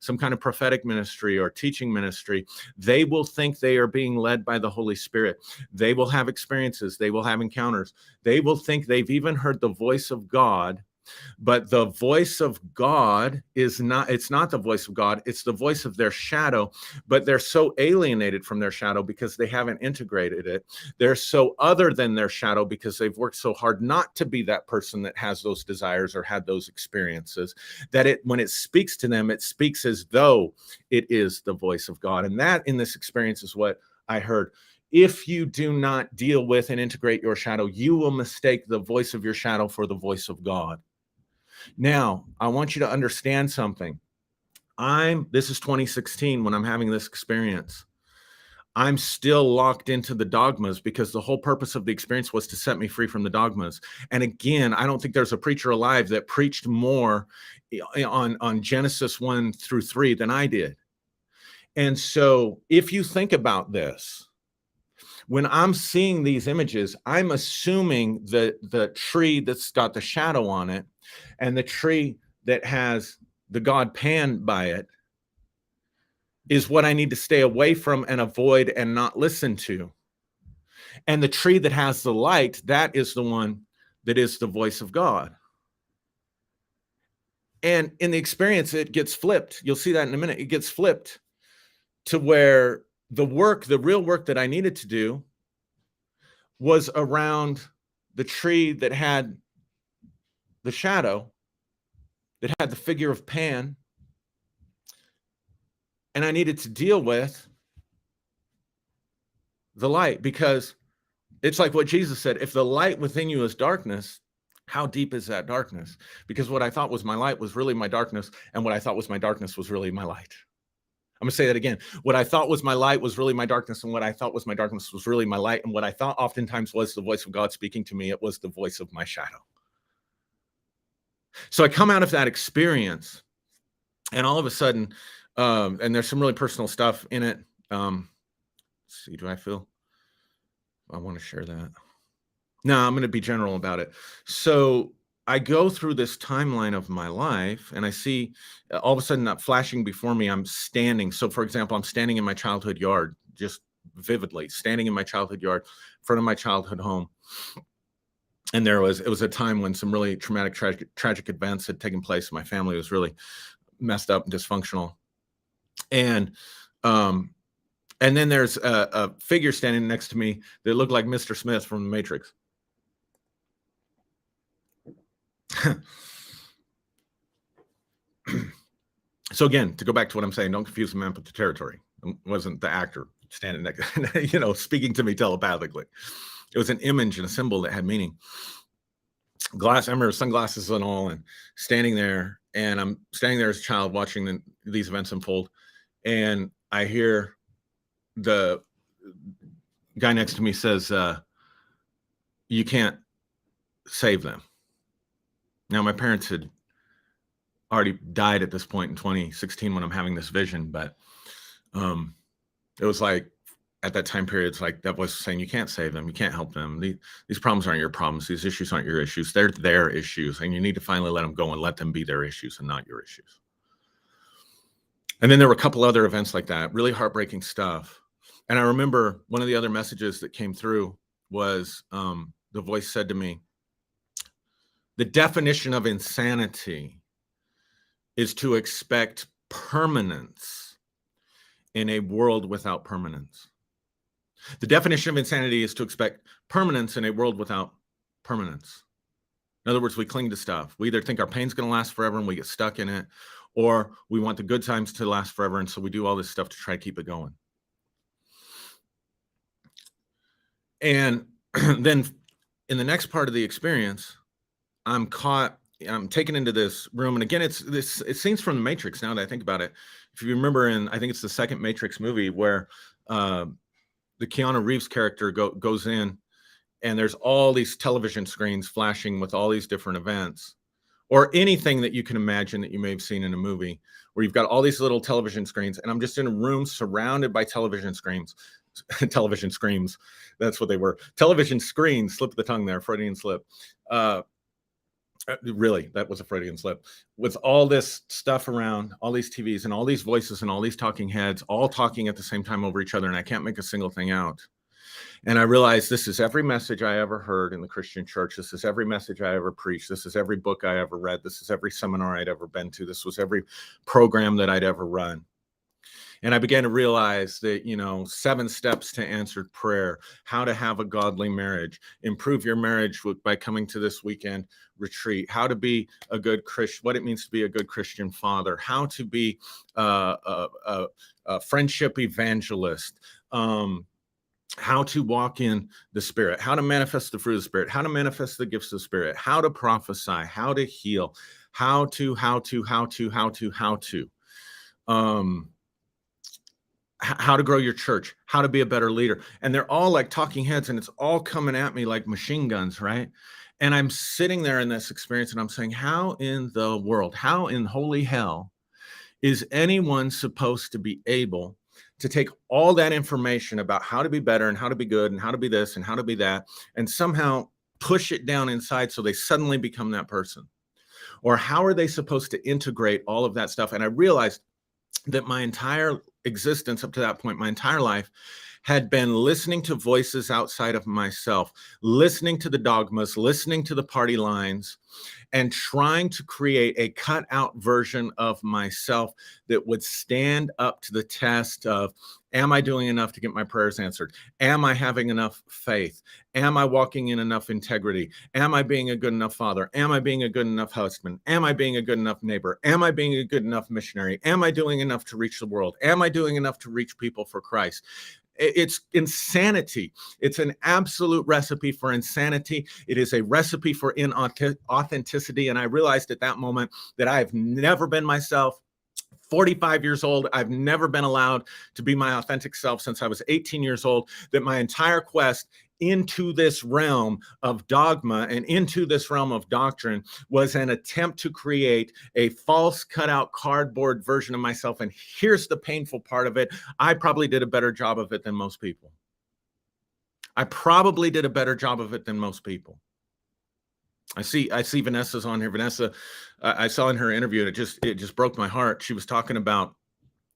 some kind of prophetic ministry or teaching ministry, they will think they are being led by the Holy Spirit. They will have experiences. They will have encounters. They will think they've even heard the voice of God. But the voice of God it's not the voice of God. It's the voice of their shadow. But they're so alienated from their shadow because they haven't integrated it. They're so other than their shadow because they've worked so hard not to be that person that has those desires or had those experiences, that when it speaks to them, it speaks as though it is the voice of God. And that in this experience is what I heard. If you do not deal with and integrate your shadow, you will mistake the voice of your shadow for the voice of God. Now, I want you to understand something. This is 2016 when I'm having this experience. I'm still locked into the dogmas because the whole purpose of the experience was to set me free from the dogmas. And again, I don't think there's a preacher alive that preached more on Genesis 1 through 3 than I did. And so if you think about this, when I'm seeing these images, I'm assuming that the tree that's got the shadow on it and the tree that has the god Pan by it is what I need to stay away from and avoid and not listen to. And the tree that has the light, that is the one that is the voice of God. And in the experience, it gets flipped. You'll see that in a minute. It gets flipped to where the real work that I needed to do was around the tree that had the shadow, that had the figure of Pan. And I needed to deal with the light, because it's like what Jesus said, if the light within you is darkness, how deep is that darkness? Because what I thought was my light was really my darkness, and what I thought was my darkness was really my light. I'm going to say that again. What I thought was my light was really my darkness, and what I thought was my darkness was really my light. And what I thought oftentimes was the voice of God speaking to me, it was the voice of my shadow. So I come out of that experience, and all of a sudden, and there's some really personal stuff in it. Let's see, I want to share that? No, I'm going to be general about it. So I go through this timeline of my life, and I see all of a sudden that flashing before me, I'm standing. So for example, I'm standing in my childhood yard, just vividly standing in my childhood yard, in front of my childhood home. And it was a time when some really traumatic, tragic events had taken place. My family was really messed up and dysfunctional. And um, and then there's a figure standing next to me that looked like Mr. Smith from The Matrix. So again, to go back to what I'm saying, don't confuse the map with the territory. It wasn't the actor standing next, speaking to me telepathically. It was an image and a symbol that had meaning. I remember sunglasses and all, and standing there, and I'm standing there as a child watching these events unfold, and I hear the guy next to me says, "You can't save them." Now, my parents had already died at this point in 2016 when I'm having this vision, but it was like at that time period, it's like that voice was saying, you can't save them, you can't help them. These problems aren't your problems, these issues aren't your issues, they're their issues, and you need to finally let them go and let them be their issues and not your issues. And then there were a couple other events like that, really heartbreaking stuff. And I remember one of the other messages that came through was the voice said to me, the definition of insanity is to expect permanence in a world without permanence. The definition of insanity is to expect permanence in a world without permanence. In other words, we cling to stuff. We either think our pain's going to last forever and we get stuck in it, or we want the good times to last forever, and so we do all this stuff to try to keep it going. And then in the next part of the experience, I'm taken into this room. And again, it scenes from The Matrix now that I think about it. If you remember I think it's the second Matrix movie where the Keanu Reeves character goes in, and there's all these television screens flashing with all these different events, or anything that you can imagine that you may have seen in a movie, where you've got all these little television screens, and I'm just in a room surrounded by television screens. Television screens, that's what they were. Television screens, slip of the tongue there, Freudian slip. Really, that was a Freudian slip. With all this stuff around, all these TVs and all these voices and all these talking heads, all talking at the same time over each other, and I can't make a single thing out. And I realized this is every message I ever heard in the Christian church. This is every message I ever preached. This is every book I ever read. This is every seminar I'd ever been to. This was every program that I'd ever run. And I began to realize that, 7 steps to answered prayer, how to have a godly marriage, improve your marriage by coming to this weekend retreat, how to be a good Christian, what it means to be a good Christian father, how to be a friendship evangelist, how to walk in the Spirit, how to manifest the fruit of the Spirit, how to manifest the gifts of the Spirit, how to prophesy, how to heal, how to. How to grow your church, how to be a better leader. And they're all like talking heads, and it's all coming at me like machine guns, right? And I'm sitting there in this experience, and I'm saying, how in the world, how in holy hell is anyone supposed to be able to take all that information about how to be better and how to be good and how to be this and how to be that, and somehow push it down inside so they suddenly become that person? Or how are they supposed to integrate all of that stuff? And I realized that my entire existence up to that point, my entire life, had been listening to voices outside of myself, listening to the dogmas, listening to the party lines, and trying to create a cut out version of myself that would stand up to the test of, am I doing enough to get my prayers answered? Am I having enough faith? Am I walking in enough integrity? Am I being a good enough father? Am I being a good enough husband? Am I being a good enough neighbor? Am I being a good enough missionary? Am I doing enough to reach the world? Am I doing enough to reach people for Christ? It's insanity. It's an absolute recipe for insanity. It is a recipe for inauthenticity. And I realized at that moment that I have never been myself. 45 years old, I've never been allowed to be my authentic self since I was 18 years old, that my entire quest into this realm of dogma and into this realm of doctrine was an attempt to create a false cutout cardboard version of myself. And here's the painful part of it. I probably did a better job of it than most people. I probably did a better job of it than most people. I see Vanessa's on here. Vanessa, I saw in her interview, and it just broke my heart. She was talking about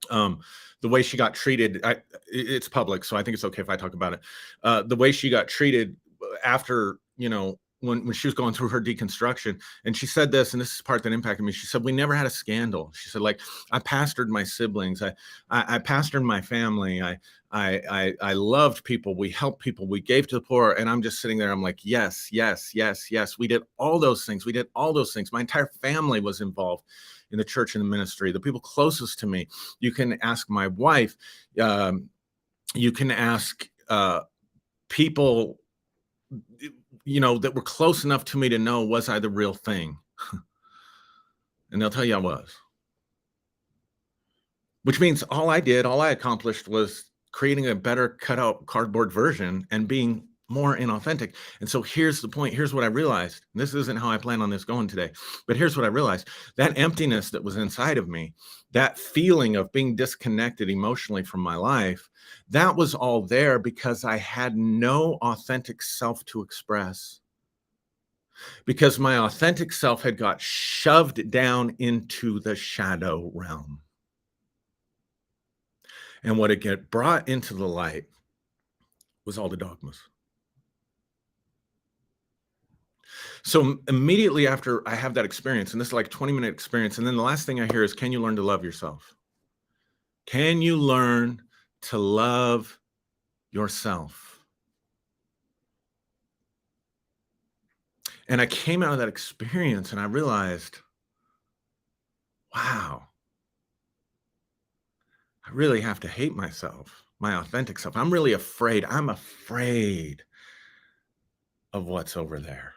the way she got treated. It's public, so I think it's okay if I talk about it. The way she got treated after, when she was going through her deconstruction, and she said this, and this is the part that impacted me. She said, "We never had a scandal." She said, "Like, I pastored my siblings, I pastored my family, I loved people, we helped people, we gave to the poor." And I'm just sitting there. I'm like, yes, yes, yes, yes. We did all those things. We did all those things. My entire family was involved in the church and the ministry. The people closest to me. You can ask my wife. You can ask people, that were close enough to me to know, was I the real thing? And they'll tell you I was. Which means all I accomplished was creating a better cutout cardboard version and being more inauthentic. And so here's the point. Here's what I realized. And this isn't how I plan on this going today, but here's what I realized. That emptiness that was inside of me, that feeling of being disconnected emotionally from my life, that was all there because I had no authentic self to express. Because my authentic self had got shoved down into the shadow realm. And what it get brought into the light was all the dogmas. So immediately after I have that experience, and this is like a 20-minute experience, and then the last thing I hear is, can you learn to love yourself? Can you learn to love yourself? And I came out of that experience and I realized, wow, I really have to hate myself, my authentic self. I'm really afraid. I'm afraid of what's over there.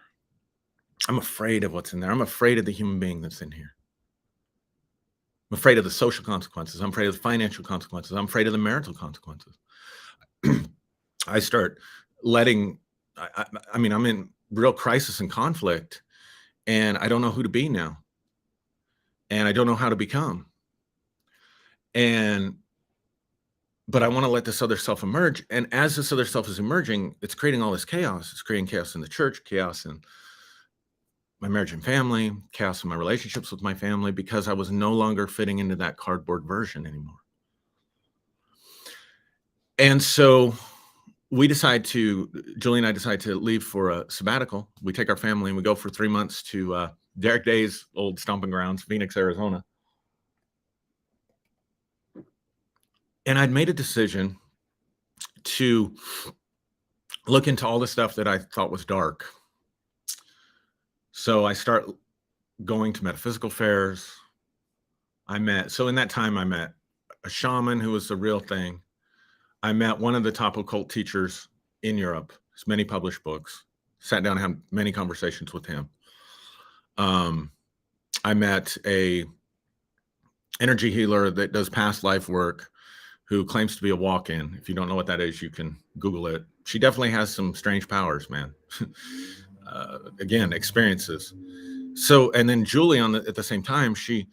I'm afraid of what's in there. I'm afraid of the human being that's in here. I'm afraid of the social consequences. I'm afraid of the financial consequences. I'm afraid of the marital consequences. I start letting, I mean, I'm in real crisis and conflict, and I don't know who to be now. And I don't know how to become. But I want to let this other self emerge. And as this other self is emerging, it's creating all this chaos. It's creating chaos in the church, chaos in my marriage and family, chaos in my relationships with my family, because I was no longer fitting into that cardboard version anymore. And so Julie and I decide to leave for a sabbatical. We take our family and we go for 3 months to Derek Day's old stomping grounds, Phoenix, Arizona. And I'd made a decision to look into all the stuff that I thought was dark. So I start going to metaphysical fairs. In that time, I met a shaman who was the real thing. I met one of the top occult teachers in Europe, has many published books, sat down and had many conversations with him. I met a energy healer that does past life work, who claims to be a walk-in. If you don't know what that is, you can Google it. She definitely has some strange powers, man. Again, experiences. So, and then Julie at the same time, she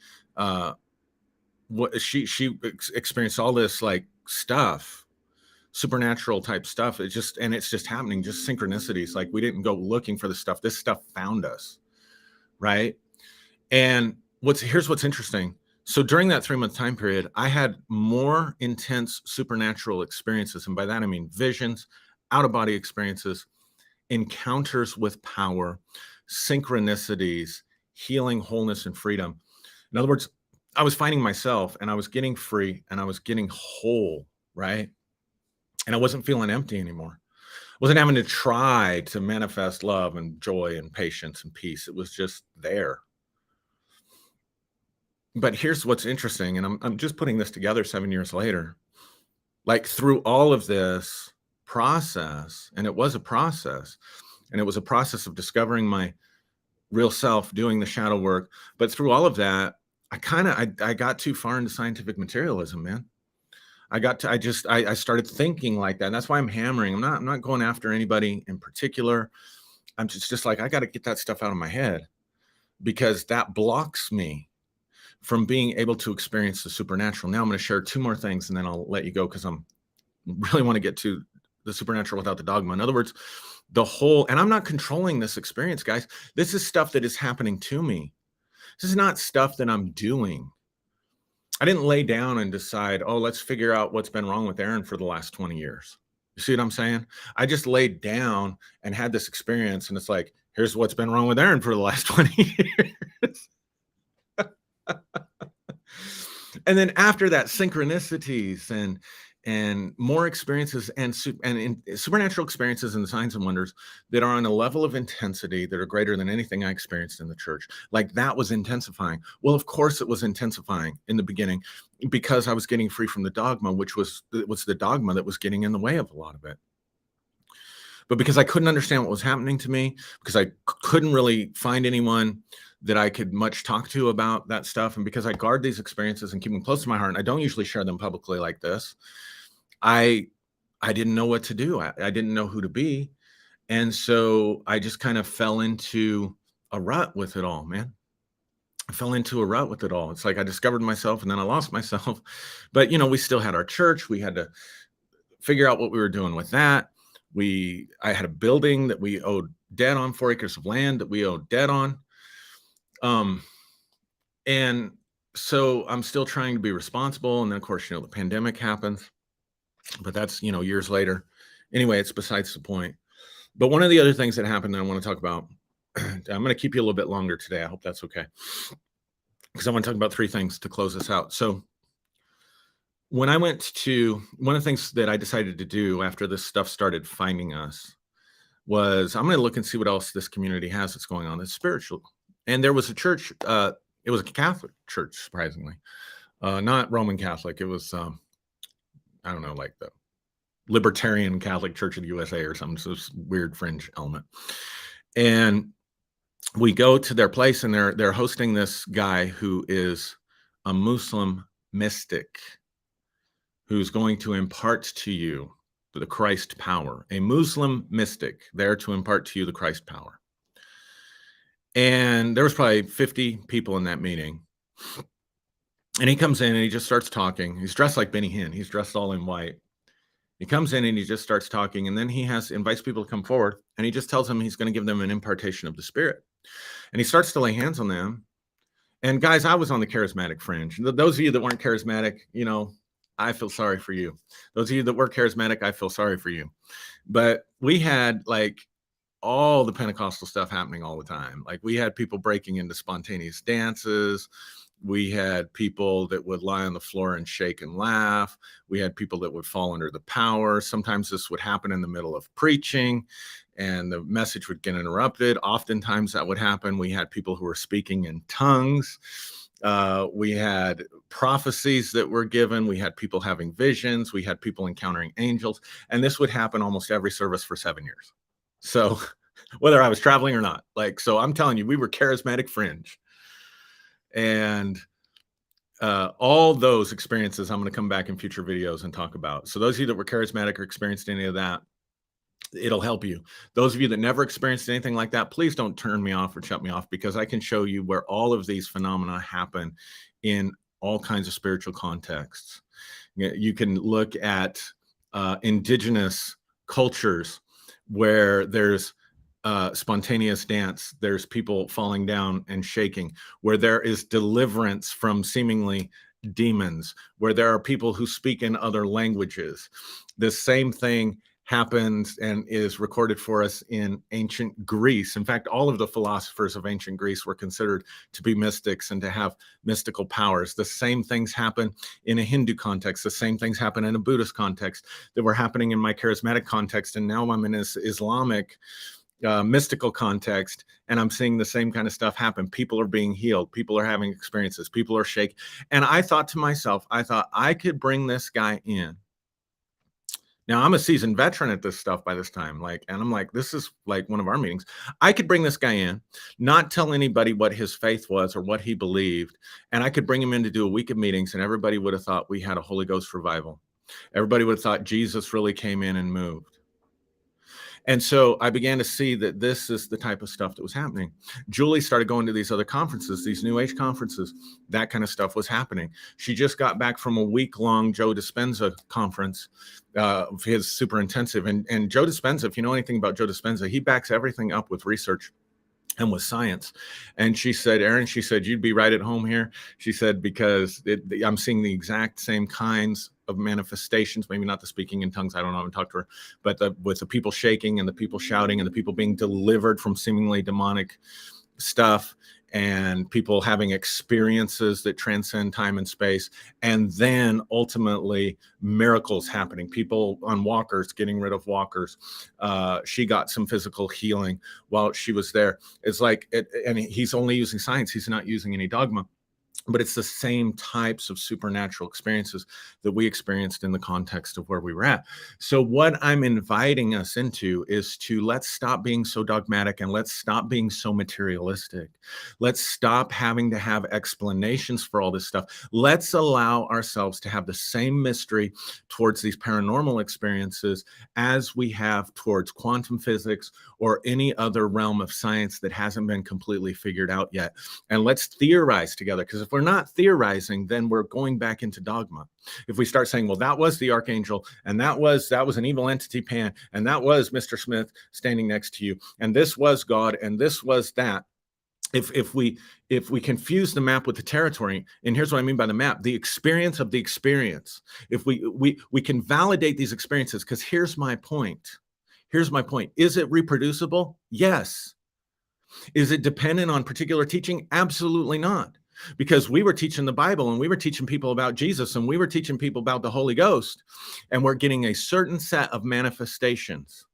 experienced all this like stuff, supernatural type stuff. It's just happening, just synchronicities. Like, we didn't go looking for the stuff. This stuff found us, right? And here's what's interesting. So during that 3-month time period, I had more intense supernatural experiences. And by that, I mean visions, out-of-body experiences, encounters with power, synchronicities, healing, wholeness, and freedom. In other words, I was finding myself and I was getting free and I was getting whole, right? And I wasn't feeling empty anymore. I wasn't having to try to manifest love and joy and patience and peace. It was just there. But here's what's interesting, and I'm just putting this together 7 years later. Like, through all of this process, and it was a process of discovering my real self, doing the shadow work. But through all of that, I got too far into scientific materialism, man. I started thinking like that. And that's why I'm hammering. I'm not going after anybody in particular. I'm just like, I got to get that stuff out of my head, because that blocks me from being able to experience the supernatural. Now I'm going to share 2 more things and then I'll let you go, because I'm really want to get to the supernatural without the dogma. In other words, and I'm not controlling this experience, guys. This is stuff that is happening to me. This is not stuff that I'm doing. I didn't lay down and decide, oh, let's figure out what's been wrong with Aaron for the last 20 years. You see what I'm saying? I just laid down and had this experience, and it's like, Here's what's been wrong with Aaron for the last 20 years. And then after that, synchronicities and more experiences and supernatural experiences and signs and wonders that are on a level of intensity that are greater than anything I experienced in the church. Like that was intensifying. Well, of course it was intensifying in the beginning because I was getting free from the dogma, which was the dogma that was getting in the way of a lot of it. But because I couldn't understand what was happening to me, because I couldn't really find anyone that I could much talk to about that stuff, and because I guard these experiences and keep them close to my heart, and I don't usually share them publicly like this, I didn't know what to do. I didn't know who to be. And so I just kind of fell into a rut with it all, man. I fell into a rut with it all. It's like I discovered myself and then I lost myself. But, we still had our church. We had to figure out what we were doing with that. I had a building that we owed debt on, 4 acres of land that we owed debt on. And so I'm still trying to be responsible. And then of course, the pandemic happens, but that's, years later. Anyway, it's besides the point. But one of the other things that happened that I want to talk about, I'm going to keep you a little bit longer today. I hope that's okay. Because I want to talk about 3 things to close this out. So when I went to, one of the things that I decided to do after this stuff started finding us was I'm going to look and see what else this community has that's going on that's spiritual. And there was a church, it was a Catholic church, surprisingly, not Roman Catholic. It was, I don't know, like the Libertarian Catholic Church of the USA or something. So it's weird fringe element. And we go to their place and they're hosting this guy who is a Muslim mystic who's going to impart to you the Christ power, a Muslim mystic there to impart to you the Christ power. And there was probably 50 people in that meeting. And he comes in and he just starts talking. He's dressed like Benny Hinn. He's dressed all in white. He comes in and he just starts talking. And then he invites people to come forward. And he just tells them he's going to give them an impartation of the Spirit. And he starts to lay hands on them. And guys, I was on the charismatic fringe. Those of you that weren't charismatic, I feel sorry for you. Those of you that were charismatic, I feel sorry for you. But we had like all the Pentecostal stuff happening all the time. Like we had people breaking into spontaneous dances. We had people that would lie on the floor and shake and laugh. We had people that would fall under the power. Sometimes this would happen in the middle of preaching and the message would get interrupted. Oftentimes that would happen. We had people who were speaking in tongues. We had prophecies that were given. We had people having visions. We had people encountering angels. And this would happen almost every service for 7 years. So whether I was traveling or not, so I'm telling you, we were charismatic fringe. And all those experiences, I'm going to come back in future videos and talk about. So those of you that were charismatic or experienced any of that, it'll help you. Those of you that never experienced anything like that, please don't turn me off or shut me off, because I can show you where all of these phenomena happen in all kinds of spiritual contexts. You can look at indigenous cultures where there's spontaneous dance, there's people falling down and shaking, where there is deliverance from seemingly demons, where there are people who speak in other languages. The same thing happens and is recorded for us in ancient Greece. In fact, all of the philosophers of ancient Greece were considered to be mystics and to have mystical powers. The same things happen in a Hindu context. The same things happen in a Buddhist context that were happening in my charismatic context. And now I'm in this Islamic mystical context, and I'm seeing the same kind of stuff happen. People are being healed. People are having experiences. People are shaking. And I thought to myself, I could bring this guy in. Now I'm a seasoned veteran at this stuff by this time. And I'm like, this is like one of our meetings. I could bring this guy in, not tell anybody what his faith was or what he believed. And I could bring him in to do a week of meetings, and everybody would have thought we had a Holy Ghost revival. Everybody would have thought Jesus really came in and moved. And so I began to see that this is the type of stuff that was happening. Julie started going to these other conferences, these New Age conferences. That kind of stuff was happening. She just got back from a week-long Joe Dispenza conference, his super intensive. And Joe Dispenza, if you know anything about Joe Dispenza, he backs everything up with research. and with science. And she said, Aaron, she said, you'd be right at home here. She said, because I'm seeing the exact same kinds of manifestations, maybe not the speaking in tongues. I don't know. I haven't talked to her, but with the people shaking and the people shouting and the people being delivered from seemingly demonic stuff, and people having experiences that transcend time and space, and then ultimately miracles happening, people on walkers getting rid of walkers. She got some physical healing while she was there. It's like and he's only using science, he's not using any dogma, but it's the same types of supernatural experiences that we experienced in the context of where we were at. So what I'm inviting us into is to, let's stop being so dogmatic and let's stop being so materialistic. Let's stop having to have explanations for all this stuff. Let's allow ourselves to have the same mystery towards these paranormal experiences as we have towards quantum physics or any other realm of science that hasn't been completely figured out yet. And let's theorize together, because if we're not theorizing, then we're going back into dogma. If we start saying, well, that was the archangel, and that was an evil entity, Pan, and that was Mr. Smith standing next to you, and this was God, and this was that. If we confuse the map with the territory, and here's what I mean by the map, the experience of the experience, if we can validate these experiences, because here's my point. Is it reproducible? Yes. Is it dependent on particular teaching? Absolutely not. Because we were teaching the Bible, and we were teaching people about Jesus, and we were teaching people about the Holy Ghost, and we're getting a certain set of manifestations.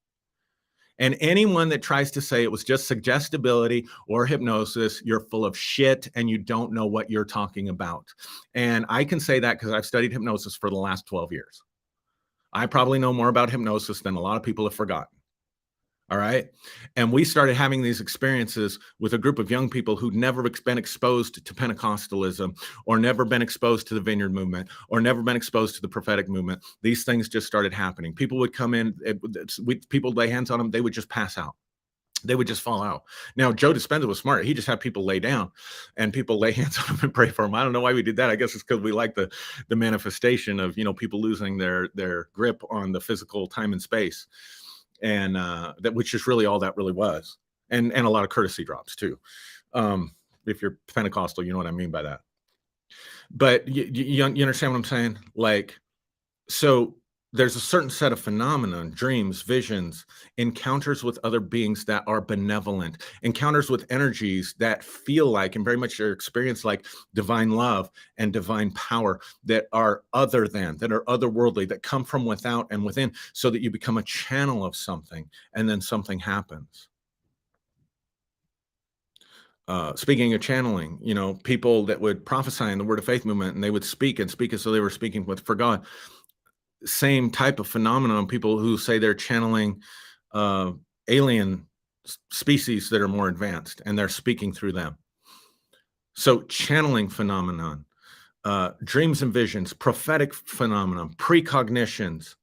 And anyone that tries to say it was just suggestibility or hypnosis, you're full of shit and you don't know what you're talking about. And I can say that because I've studied hypnosis for the last 12 years. I probably know more about hypnosis than a lot of people have forgotten. All right. And we started having these experiences with a group of young people who'd never been exposed to Pentecostalism, or never been exposed to the Vineyard movement, or never been exposed to the prophetic movement. These things just started happening. People would come in, people would lay hands on them, they would just pass out. They would just fall out. Now, Joe Dispenza was smart. He just had people lay down and people lay hands on them and pray for them. I don't know why we did that. I guess it's because we like the manifestation of, people losing their grip on the physical time and space. And that, which is really all that really was, and a lot of courtesy drops too. If you're Pentecostal, you know what I mean by that. But you understand what I'm saying? Like, so there's a certain set of phenomena, dreams, visions, encounters with other beings that are benevolent, encounters with energies that feel like, and very much are experienced like, divine love and divine power, that are other than, that are otherworldly, that come from without and within, so that you become a channel of something, and then something happens. Speaking of channeling, people that would prophesy in the Word of Faith movement, and they would speak as though they were speaking for God. Same type of phenomenon. People who say they're channeling alien species that are more advanced, and they're speaking through them. So channeling phenomenon, dreams and visions, prophetic phenomenon, precognitions,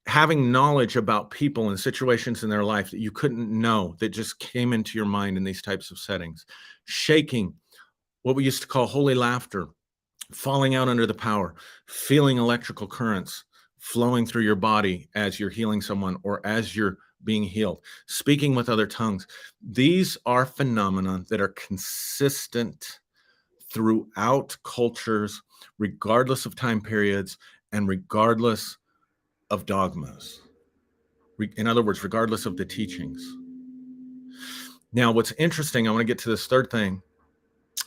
having knowledge about people and situations in their life that you couldn't know, that just came into your mind in these types of settings. Shaking, what we used to call holy laughter, falling out under the power, feeling electrical currents flowing through your body as you're healing someone or as you're being healed, speaking with other tongues. These are phenomena that are consistent throughout cultures, regardless of time periods and regardless of dogmas. In other words, regardless of the teachings. Now, what's interesting, I want to get to this third thing.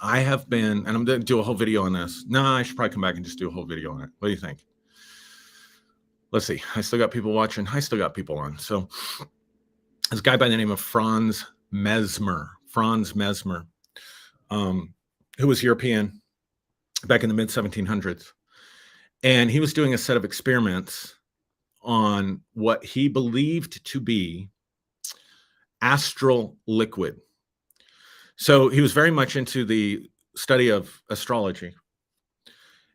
I have been, and I'm going to do a whole video on this. No, I should probably come back and just do a whole video on it. What do you think? Let's see. I still got people watching. I still got people on. So this guy by the name of Franz Mesmer, who was European back in the mid 1700s. And he was doing a set of experiments on what he believed to be astral liquid. So he was very much into the study of astrology.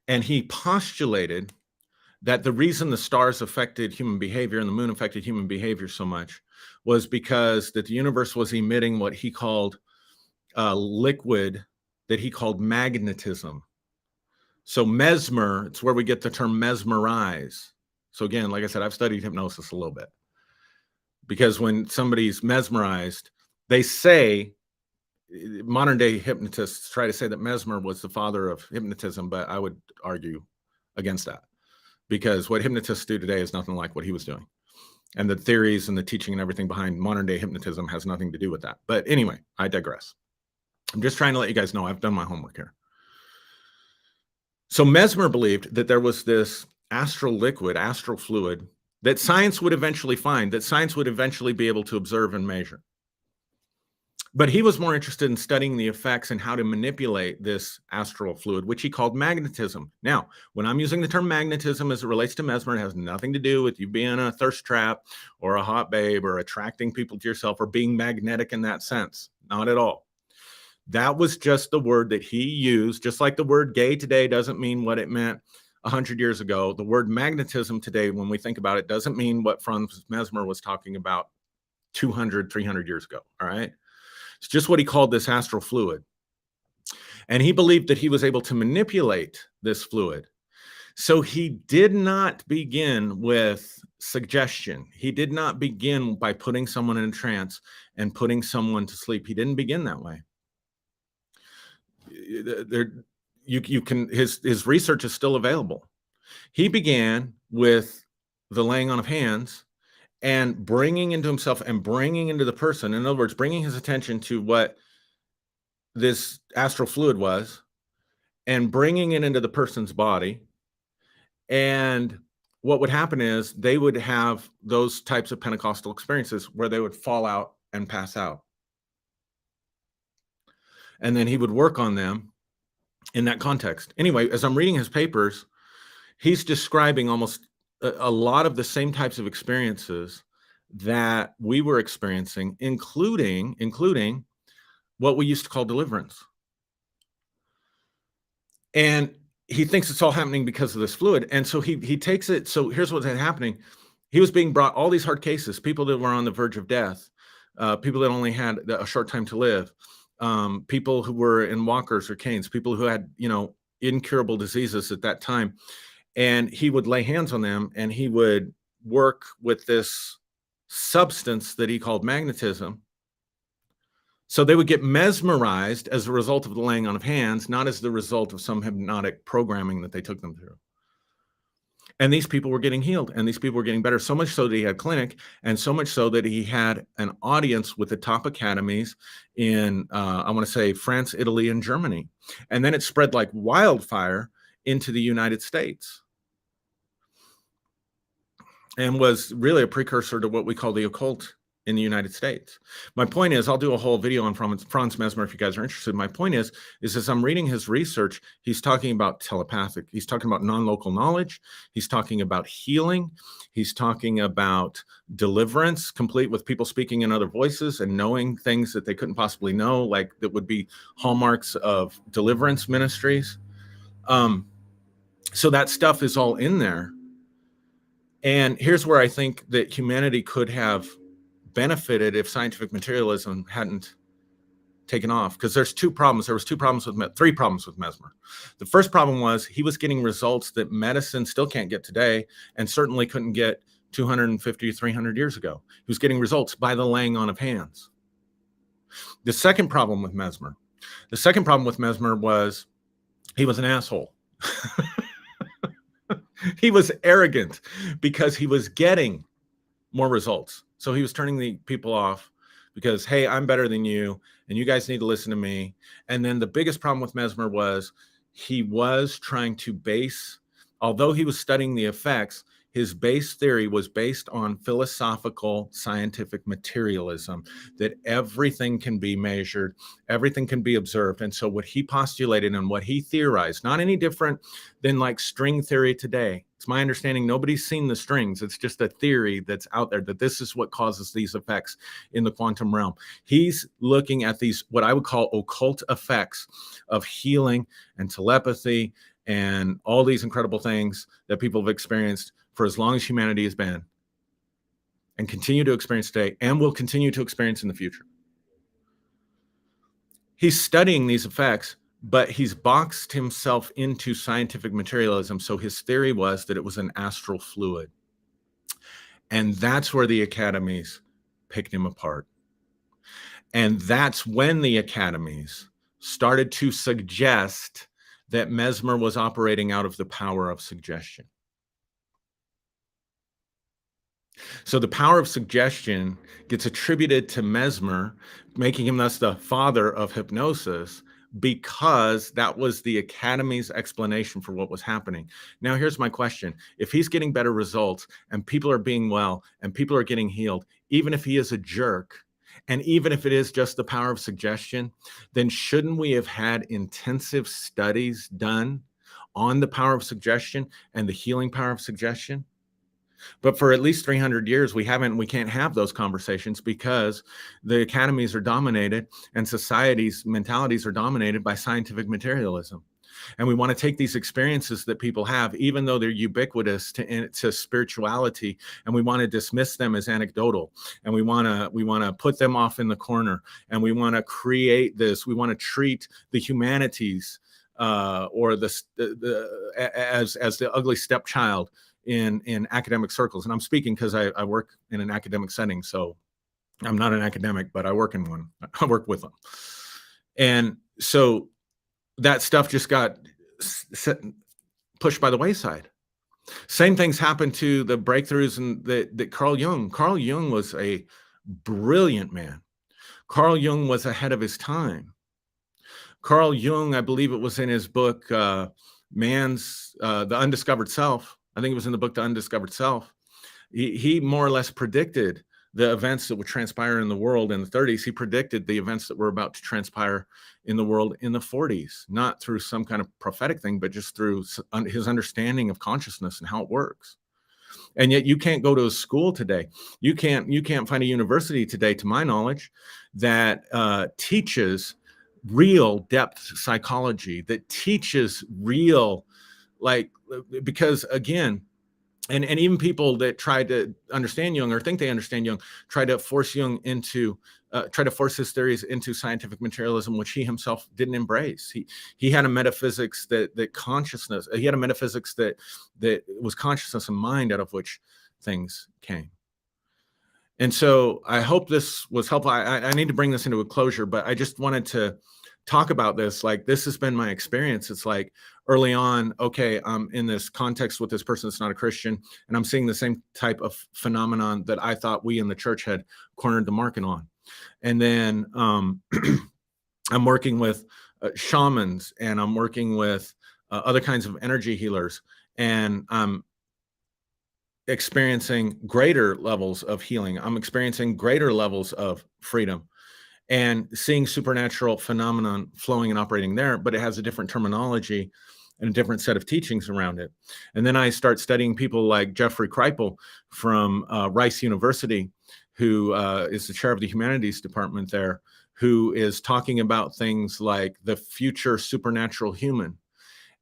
And he postulated that the reason the stars affected human behavior and the moon affected human behavior so much was because that the universe was emitting what he called liquid that he called magnetism. So mesmer, it's where we get the term mesmerize. So again, like I said, I've studied hypnosis a little bit, because when somebody's mesmerized, they say modern day hypnotists try to say that Mesmer was the father of hypnotism, but I would argue against that, because what hypnotists do today is nothing like what he was doing. And the theories and the teaching and everything behind modern day hypnotism has nothing to do with that. But anyway, I digress. I'm just trying to let you guys know I've done my homework here. So Mesmer believed that there was this astral liquid, astral fluid, that science would eventually find, that science would eventually be able to observe and measure. But he was more interested in studying the effects and how to manipulate this astral fluid, which he called magnetism. Now, when I'm using the term magnetism as it relates to Mesmer, it has nothing to do with you being a thirst trap or a hot babe or attracting people to yourself or being magnetic in that sense. Not at all. That was just the word that he used, just like the word gay today doesn't mean what it meant 100 years ago. The word magnetism today, when we think about it, doesn't mean what Franz Mesmer was talking about 200, 300 years ago. All right. It's just what he called this astral fluid. And he believed that he was able to manipulate this fluid. So he did not begin with suggestion. He did not begin by putting someone in a trance and putting someone to sleep. He didn't begin that way. His research is still available. He began with the laying on of hands and bringing into himself and bringing into the person. In other words, bringing his attention to what this astral fluid was and bringing it into the person's body. And what would happen is they would have those types of Pentecostal experiences where they would fall out and pass out. And then he would work on them in that context. Anyway, as I'm reading his papers, he's describing almost a lot of the same types of experiences that we were experiencing, including what we used to call deliverance. And he thinks it's all happening because of this fluid. And so he takes it. So here's what's happening. He was being brought all these hard cases, people that were on the verge of death, people that only had a short time to live, people who were in walkers or canes, people who had, incurable diseases at that time. And he would lay hands on them and he would work with this substance that he called magnetism. So they would get mesmerized as a result of the laying on of hands, not as the result of some hypnotic programming that they took them through. And these people were getting healed and these people were getting better, so much so that he had clinic and so much so that he had an audience with the top academies in, I want to say, France, Italy, and Germany. And then it spread like wildfire into the United States and was really a precursor to what we call the occult in the United States. My point is, I'll do a whole video on Franz Mesmer if you guys are interested. My point is as I'm reading his research, he's talking about telepathic. He's talking about non-local knowledge. He's talking about healing. He's talking about deliverance, complete with people speaking in other voices and knowing things that they couldn't possibly know, like that would be hallmarks of deliverance ministries. So that stuff is all in there. And here's where I think that humanity could have benefited if scientific materialism hadn't taken off, because there's two problems. There was three problems with Mesmer. The first problem was he was getting results that medicine still can't get today and certainly couldn't get 250 to 300 years ago. He was getting results by the laying on of hands. The second problem with Mesmer was he was an asshole. He was arrogant because he was getting more results. So he was turning the people off because, hey, I'm better than you, and you guys need to listen to me. And then the biggest problem with Mesmer was he was trying to although he was studying the effects, his base theory was based on philosophical, scientific materialism, that everything can be measured, everything can be observed. And so what he postulated and what he theorized, not any different than like string theory today. It's my understanding nobody's seen the strings. It's just a theory that's out there that this is what causes these effects in the quantum realm. He's looking at these, what I would call occult effects of healing and telepathy and all these incredible things that people have experienced for as long as humanity has been and continue to experience today and will continue to experience in the future. He's studying these effects, but he's boxed himself into scientific materialism. So his theory was that it was an astral fluid. And that's where the academies picked him apart. And that's when the academies started to suggest that Mesmer was operating out of the power of suggestion. So the power of suggestion gets attributed to Mesmer, making him thus the father of hypnosis, because that was the Academy's explanation for what was happening. Now, here's my question. If he's getting better results and people are being well and people are getting healed, even if he is a jerk, and even if it is just the power of suggestion, then shouldn't we have had intensive studies done on the power of suggestion and the healing power of suggestion? But for at least 300 years, we can't have those conversations because the academies are dominated and society's mentalities are dominated by scientific materialism. And we want to take these experiences that people have, even though they're ubiquitous to spirituality, and we want to dismiss them as anecdotal, and we want to put them off in the corner, and we want to create this. We want to treat the humanities or as the ugly stepchild in academic circles. And I'm speaking because I work in an academic setting, so I'm not an academic, but I work in one. I work with them, and so that stuff just got pushed by the wayside. Same things happened to the breakthroughs and that Carl Jung. Carl Jung was a brilliant man. Carl Jung was ahead of his time. Carl Jung, I believe it was in his book, The Undiscovered Self. I think it was in the book, The Undiscovered Self. He more or less predicted the events that would transpire in the world in the 30s. He predicted the events that were about to transpire in the world in the 40s, not through some kind of prophetic thing, but just through his understanding of consciousness and how it works. And yet you can't go to a school today. You can't find a university today, to my knowledge, that teaches real depth psychology, that teaches real, like, because again, and even people that try to understand Jung or think they understand Jung try to force Jung into try to force his theories into scientific materialism, which he himself didn't embrace. He had a metaphysics that consciousness. He had a metaphysics that was consciousness and mind, out of which things came. And so I hope this was helpful. I need to bring this into a closure, but I just wanted to talk about this. Like, this has been my experience. It's like early on, okay, I'm in this context with this person that's not a Christian, and I'm seeing the same type of phenomenon that I thought we in the church had cornered the market on. And then I'm working with shamans, and I'm working with other kinds of energy healers, and I'm experiencing greater levels of healing. I'm experiencing greater levels of freedom and seeing supernatural phenomenon flowing and operating there, but it has a different terminology and a different set of teachings around it. And then I start studying people like Jeffrey Kripal from Rice University, who is the chair of the humanities department there, who is talking about things like the future supernatural human.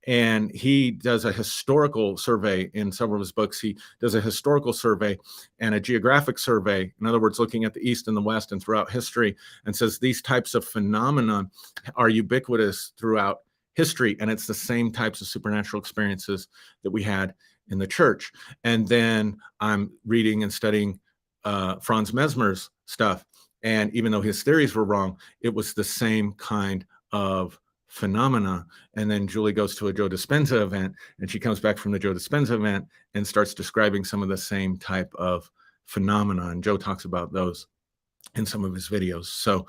And he does a historical survey in several of his books. He does a historical survey and a geographic survey, in other words, looking at the East and the West and throughout history, and says these types of phenomena are ubiquitous throughout history. And it's the same types of supernatural experiences that we had in the church. And then I'm reading and studying Franz Mesmer's stuff. And even though his theories were wrong, it was the same kind of phenomena. And then Julie goes to a Joe Dispenza event, and she comes back from the Joe Dispenza event and starts describing some of the same type of phenomena. And Joe talks about those in some of his videos. So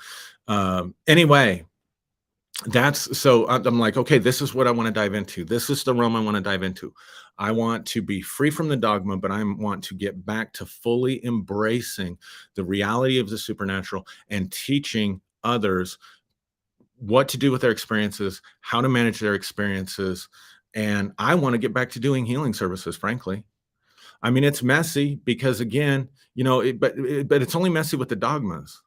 anyway, I'm like, okay, this is what I want to dive into. This is the realm I want to dive into. I want to be free from the dogma, but I want to get back to fully embracing the reality of the supernatural and teaching others what to do with their experiences, how to manage their experiences. And I want to get back to doing healing services, frankly. I mean, it's messy because, again, but it's only messy with the dogmas.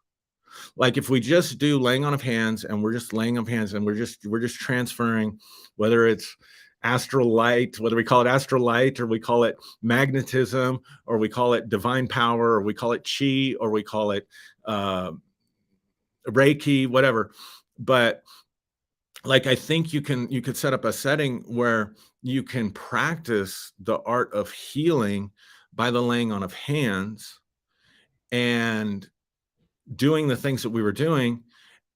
Like, if we just do laying on of hands, and we're just laying of hands, and we're just transferring, whether it's astral light, whether we call it astral light, or we call it magnetism, or we call it divine power, or we call it chi, or we call it Reiki, whatever. But like, I think you could set up a setting where you can practice the art of healing by the laying on of hands, and doing the things that we were doing,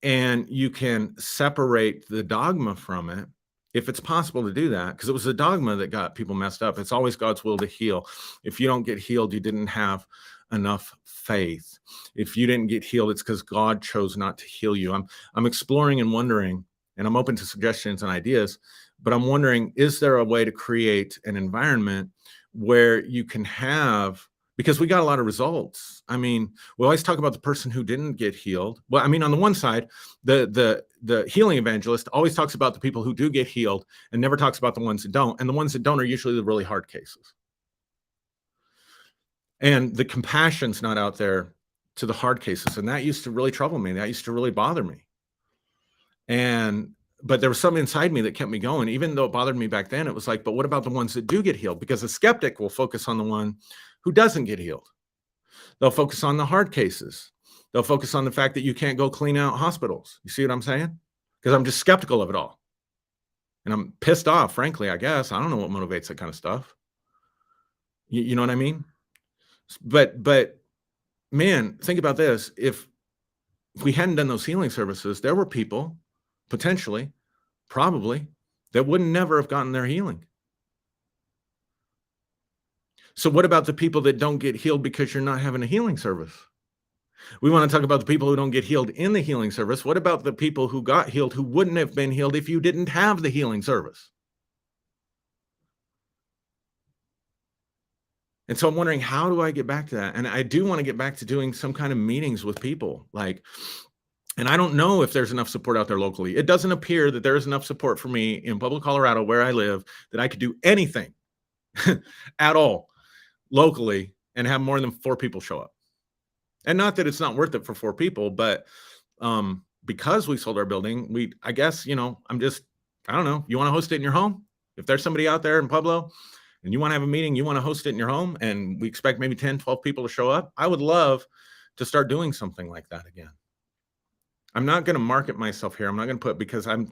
and you can separate the dogma from it if it's possible to do that, because it was the dogma that got people messed up. It's always God's will to heal. If you don't get healed, you didn't have enough faith. If you didn't get healed, it's because God chose not to heal you. I'm exploring and wondering, and I'm open to suggestions and ideas, but I'm wondering, is there a way to create an environment where you can have, because we got a lot of results. I mean, we always talk about the person who didn't get healed. Well, I mean, on the one side, the healing evangelist always talks about the people who do get healed and never talks about the ones that don't. And the ones that don't are usually the really hard cases. And the compassion's not out there to the hard cases. And that used to really trouble me. That used to really bother me. But there was something inside me that kept me going. Even though it bothered me back then, it was like, but what about the ones that do get healed? Because a skeptic will focus on the one who doesn't get healed. They'll focus on the hard cases. They'll focus on the fact that you can't go clean out hospitals. You see what I'm saying? Because I'm just skeptical of it all. And I'm pissed off, frankly, I guess. I don't know what motivates that kind of stuff. You know what I mean? But man, think about this. If we hadn't done those healing services, there were people, potentially, probably, that wouldn't never have gotten their healing. So what about the people that don't get healed because you're not having a healing service? We want to talk about the people who don't get healed in the healing service. What about the people who got healed who wouldn't have been healed if you didn't have the healing service? And so I'm wondering, how do I get back to that? And I do want to get back to doing some kind of meetings with people. And I don't know if there's enough support out there locally. It doesn't appear that there is enough support for me in Pueblo, Colorado, where I live, that I could do anything at all locally and have more than 4 people show up. And not that it's not worth it for 4 people, but because we sold our building, I guess, I don't know, you want to host it in your home? If there's somebody out there in Pueblo and you want to have a meeting, you want to host it in your home, and we expect maybe 10, 12 people to show up, I would love to start doing something like that again. I'm not going to market myself here. I'm not going to put, because I'm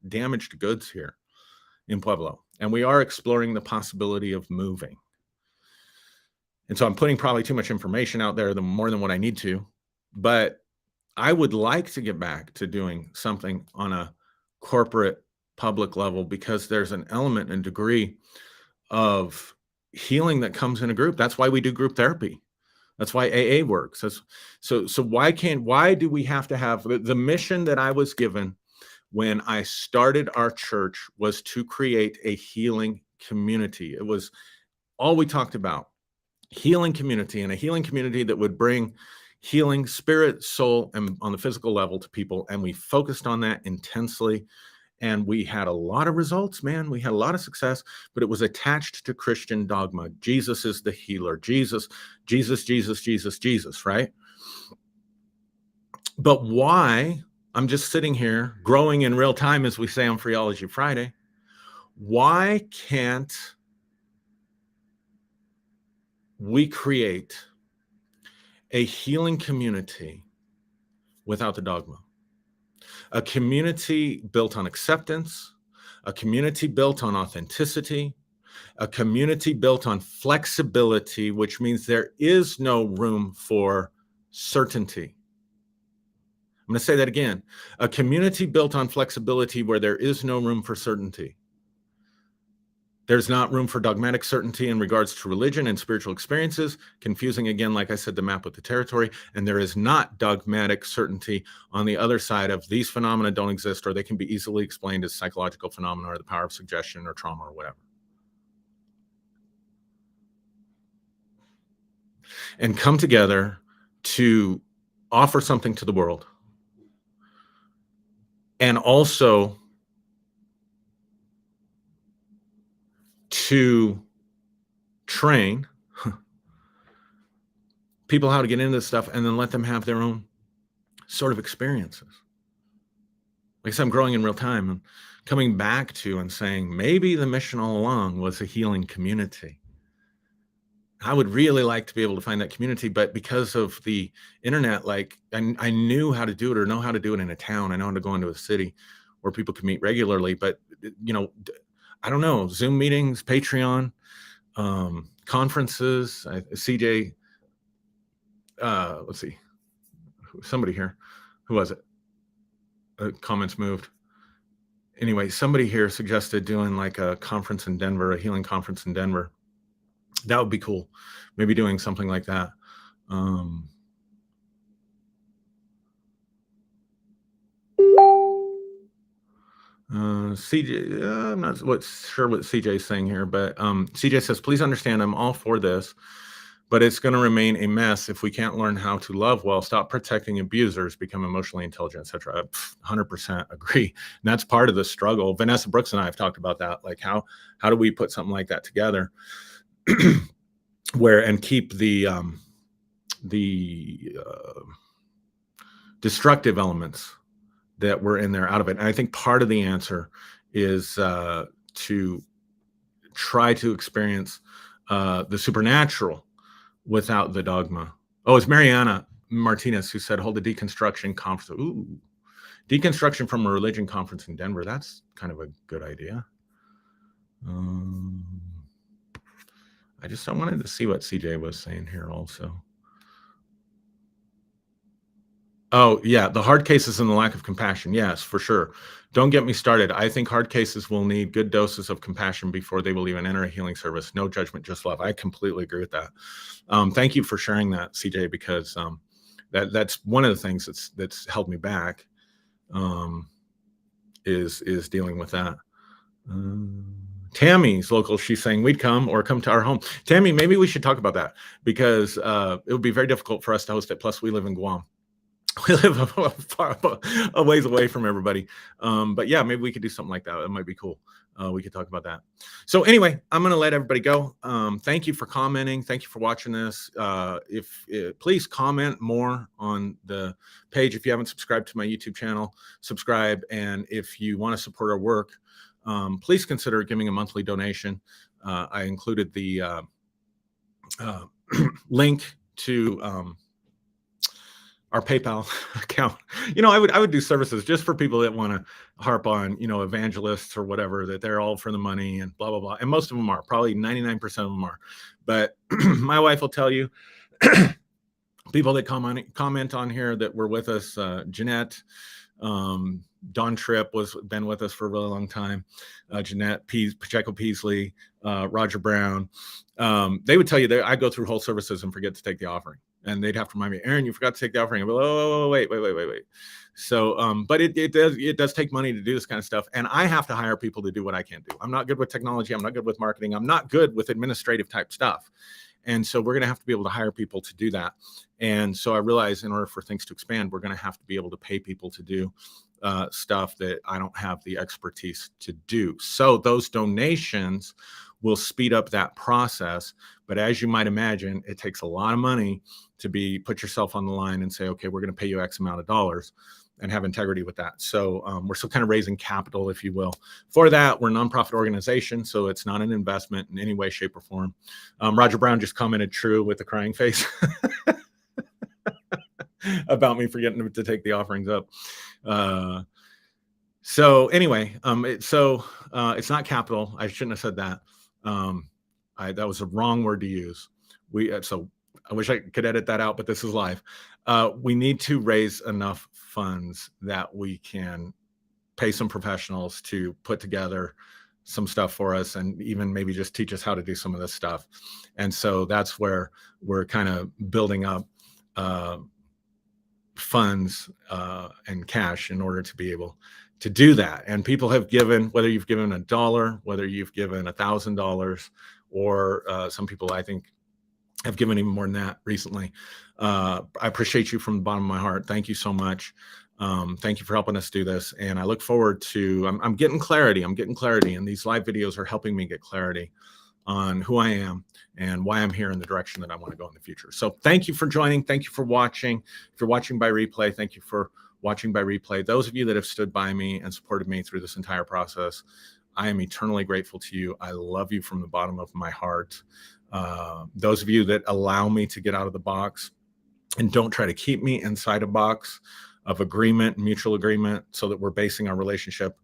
damaged goods here in Pueblo, and we are exploring the possibility of moving. And so I'm putting probably too much information out there, more than what I need to, but I would like to get back to doing something on a corporate public level, because there's an element and degree of healing that comes in a group. That's why we do group therapy. That's why AA works. So why do we have to have the mission that I was given when I started our church was to create a healing community. It was all we talked about. Healing community, and a healing community that would bring healing, spirit, soul, and on the physical level to people. And we focused on that intensely. And we had a lot of results, man. We had a lot of success, but it was attached to Christian dogma. Jesus is the healer. Jesus, Jesus, Jesus, Jesus, Jesus, right? But why? I'm just sitting here growing in real time, as we say on Freeology Friday. Why can't we create a healing community without the dogma? A community built on acceptance, a community built on authenticity, a community built on flexibility, which means there is no room for certainty. I'm going to say that again. A community built on flexibility where there is no room for certainty. There's not room for dogmatic certainty in regards to religion and spiritual experiences, confusing again, like I said, the map with the territory. And there is not dogmatic certainty on the other side of these phenomena don't exist, or they can be easily explained as psychological phenomena, or the power of suggestion, or trauma, or whatever. And come together to offer something to the world. And also to train people how to get into this stuff, and then let them have their own sort of experiences. Like I said, I'm growing in real time and coming back to and saying, maybe the mission all along was a healing community. I would really like to be able to find that community, but because of the internet, I knew how to do it, or know how to do it in a town. I know how to go into a city where people can meet regularly, but I don't know, Zoom meetings, Patreon, conferences. CJ, let's see, somebody here. Who was it? Comments moved. Anyway, somebody here suggested doing like a conference in Denver, a healing conference in Denver. That would be cool. Maybe doing something like that. CJ, I'm not sure what CJ is saying here, but CJ says, please understand I'm all for this, but it's going to remain a mess if we can't learn how to love well, stop protecting abusers, become emotionally intelligent, etc. 100% agree. And that's part of the struggle. Vanessa Brooks and I have talked about that. Like how do we put something like that together where and keep the destructive elements that were in there out of it. And I think part of the answer is to try to experience the supernatural without the dogma. Oh, it's Mariana Martinez who said, hold a deconstruction conference. Ooh, deconstruction from a religion conference in Denver. That's kind of a good idea. I wanted to see what CJ was saying here also. Oh, yeah, the hard cases and the lack of compassion. Yes, for sure. Don't get me started. I think hard cases will need good doses of compassion before they will even enter a healing service. No judgment, just love. I completely agree with that. Thank you for sharing that, CJ, because that's one of the things that's held me back is dealing with that. Tammy's local. She's saying we'd come to our home. Tammy, maybe we should talk about that because it would be very difficult for us to host it. Plus, we live in Guam. We live a ways away from everybody. But yeah, maybe we could do something like that. It might be cool. We could talk about that. So anyway, I'm going to let everybody go. Thank you for commenting. Thank you for watching this. Please comment more on the page. If you haven't subscribed to my YouTube channel, subscribe. And if you want to support our work, please consider giving a monthly donation. I included the link to our PayPal account. I would do services just for people that want to harp on, evangelists or whatever, that they're all for the money and blah, blah, blah. And most of them are, probably 99% of them are. But my wife will tell you, people that comment on here that were with us, Jeanette, Don Tripp been with us for a really long time. Jeanette Pacheco Peasley, Roger Brown. They would tell you that I go through whole services and forget to take the offering. And they'd have to remind me, Aaron, you forgot to take the offering. I'd be like, oh, wait. So, but it does take money to do this kind of stuff. And I have to hire people to do what I can't do. I'm not good with technology. I'm not good with marketing. I'm not good with administrative type stuff. And so we're going to have to be able to hire people to do that. And so I realize in order for things to expand, we're going to have to be able to pay people to do stuff that I don't have the expertise to do. So those donations will speed up that process. But as you might imagine, it takes a lot of money to put yourself on the line and say, okay, we're going to pay you X amount of dollars and have integrity with that. So we're still kind of raising capital, if you will. For that, we're a nonprofit organization, so it's not an investment in any way, shape, or form. Roger Brown just commented true with the crying face about me forgetting to take the offerings up. So anyway, it's not capital. I shouldn't have said that. That was a wrong word to use. So I wish I could edit that out, but this is live. We need to raise enough funds that we can pay some professionals to put together some stuff for us and even maybe just teach us how to do some of this stuff. And so that's where we're kind of building up funds and cash in order to be able to do that. And people have given, whether you've given $1, whether you've given $1,000, or some people I think have given even more than that recently. I appreciate you from the bottom of my heart. Thank you so much. Thank you for helping us do this. And I look forward to, I'm getting clarity. And these live videos are helping me get clarity on who I am and why I'm here in the direction that I want to go in the future. So thank you for joining. Thank you for watching. If you're watching by replay, thank you for watching by replay. Those of you that have stood by me and supported me through this entire process, I am eternally grateful to you. I love you from the bottom of my heart. Those of you that allow me to get out of the box and don't try to keep me inside a box of agreement, mutual agreement, so that we're basing our relationship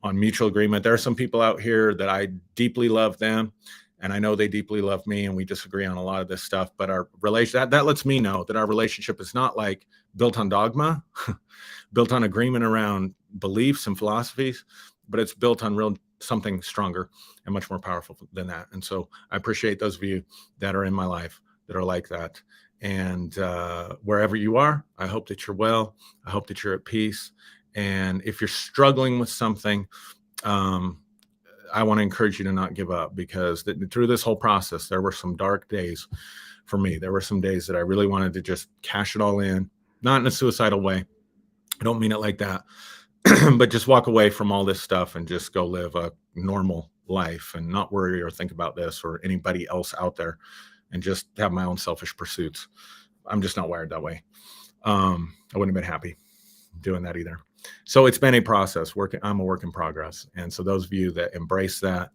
on mutual agreement. There are some people out here that I deeply love them, and I know they deeply love me, and we disagree on a lot of this stuff, but our relation that lets me know that our relationship is not like built on dogma, built on agreement around beliefs and philosophies, but it's built on real something stronger and much more powerful than that. And so I appreciate those of you that are in my life that are like that. And wherever you are, I hope that you're well. I hope that you're at peace. And if you're struggling with something, I want to encourage you to not give up, because through this whole process, there were some dark days for me. There were some days that I really wanted to just cash it all in, not in a suicidal way. I don't mean it like that, but just walk away from all this stuff and just go live a normal life and not worry or think about this or anybody else out there, and just have my own selfish pursuits. I'm just not wired that way. I wouldn't have been happy doing that either. So it's been a process. I'm a work in progress. And so those of you that embrace that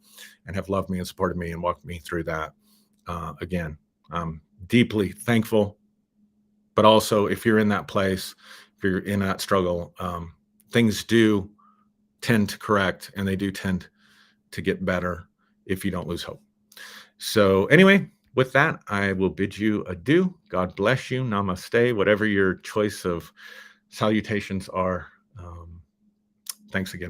and have loved me and supported me and walked me through that, again, I'm deeply thankful. But also, if you're in that place, if you're in that struggle, things do tend to correct, and they do tend to get better if you don't lose hope. So anyway, with that, I will bid you adieu. God bless you. Namaste. Whatever your choice of salutations are. Thanks again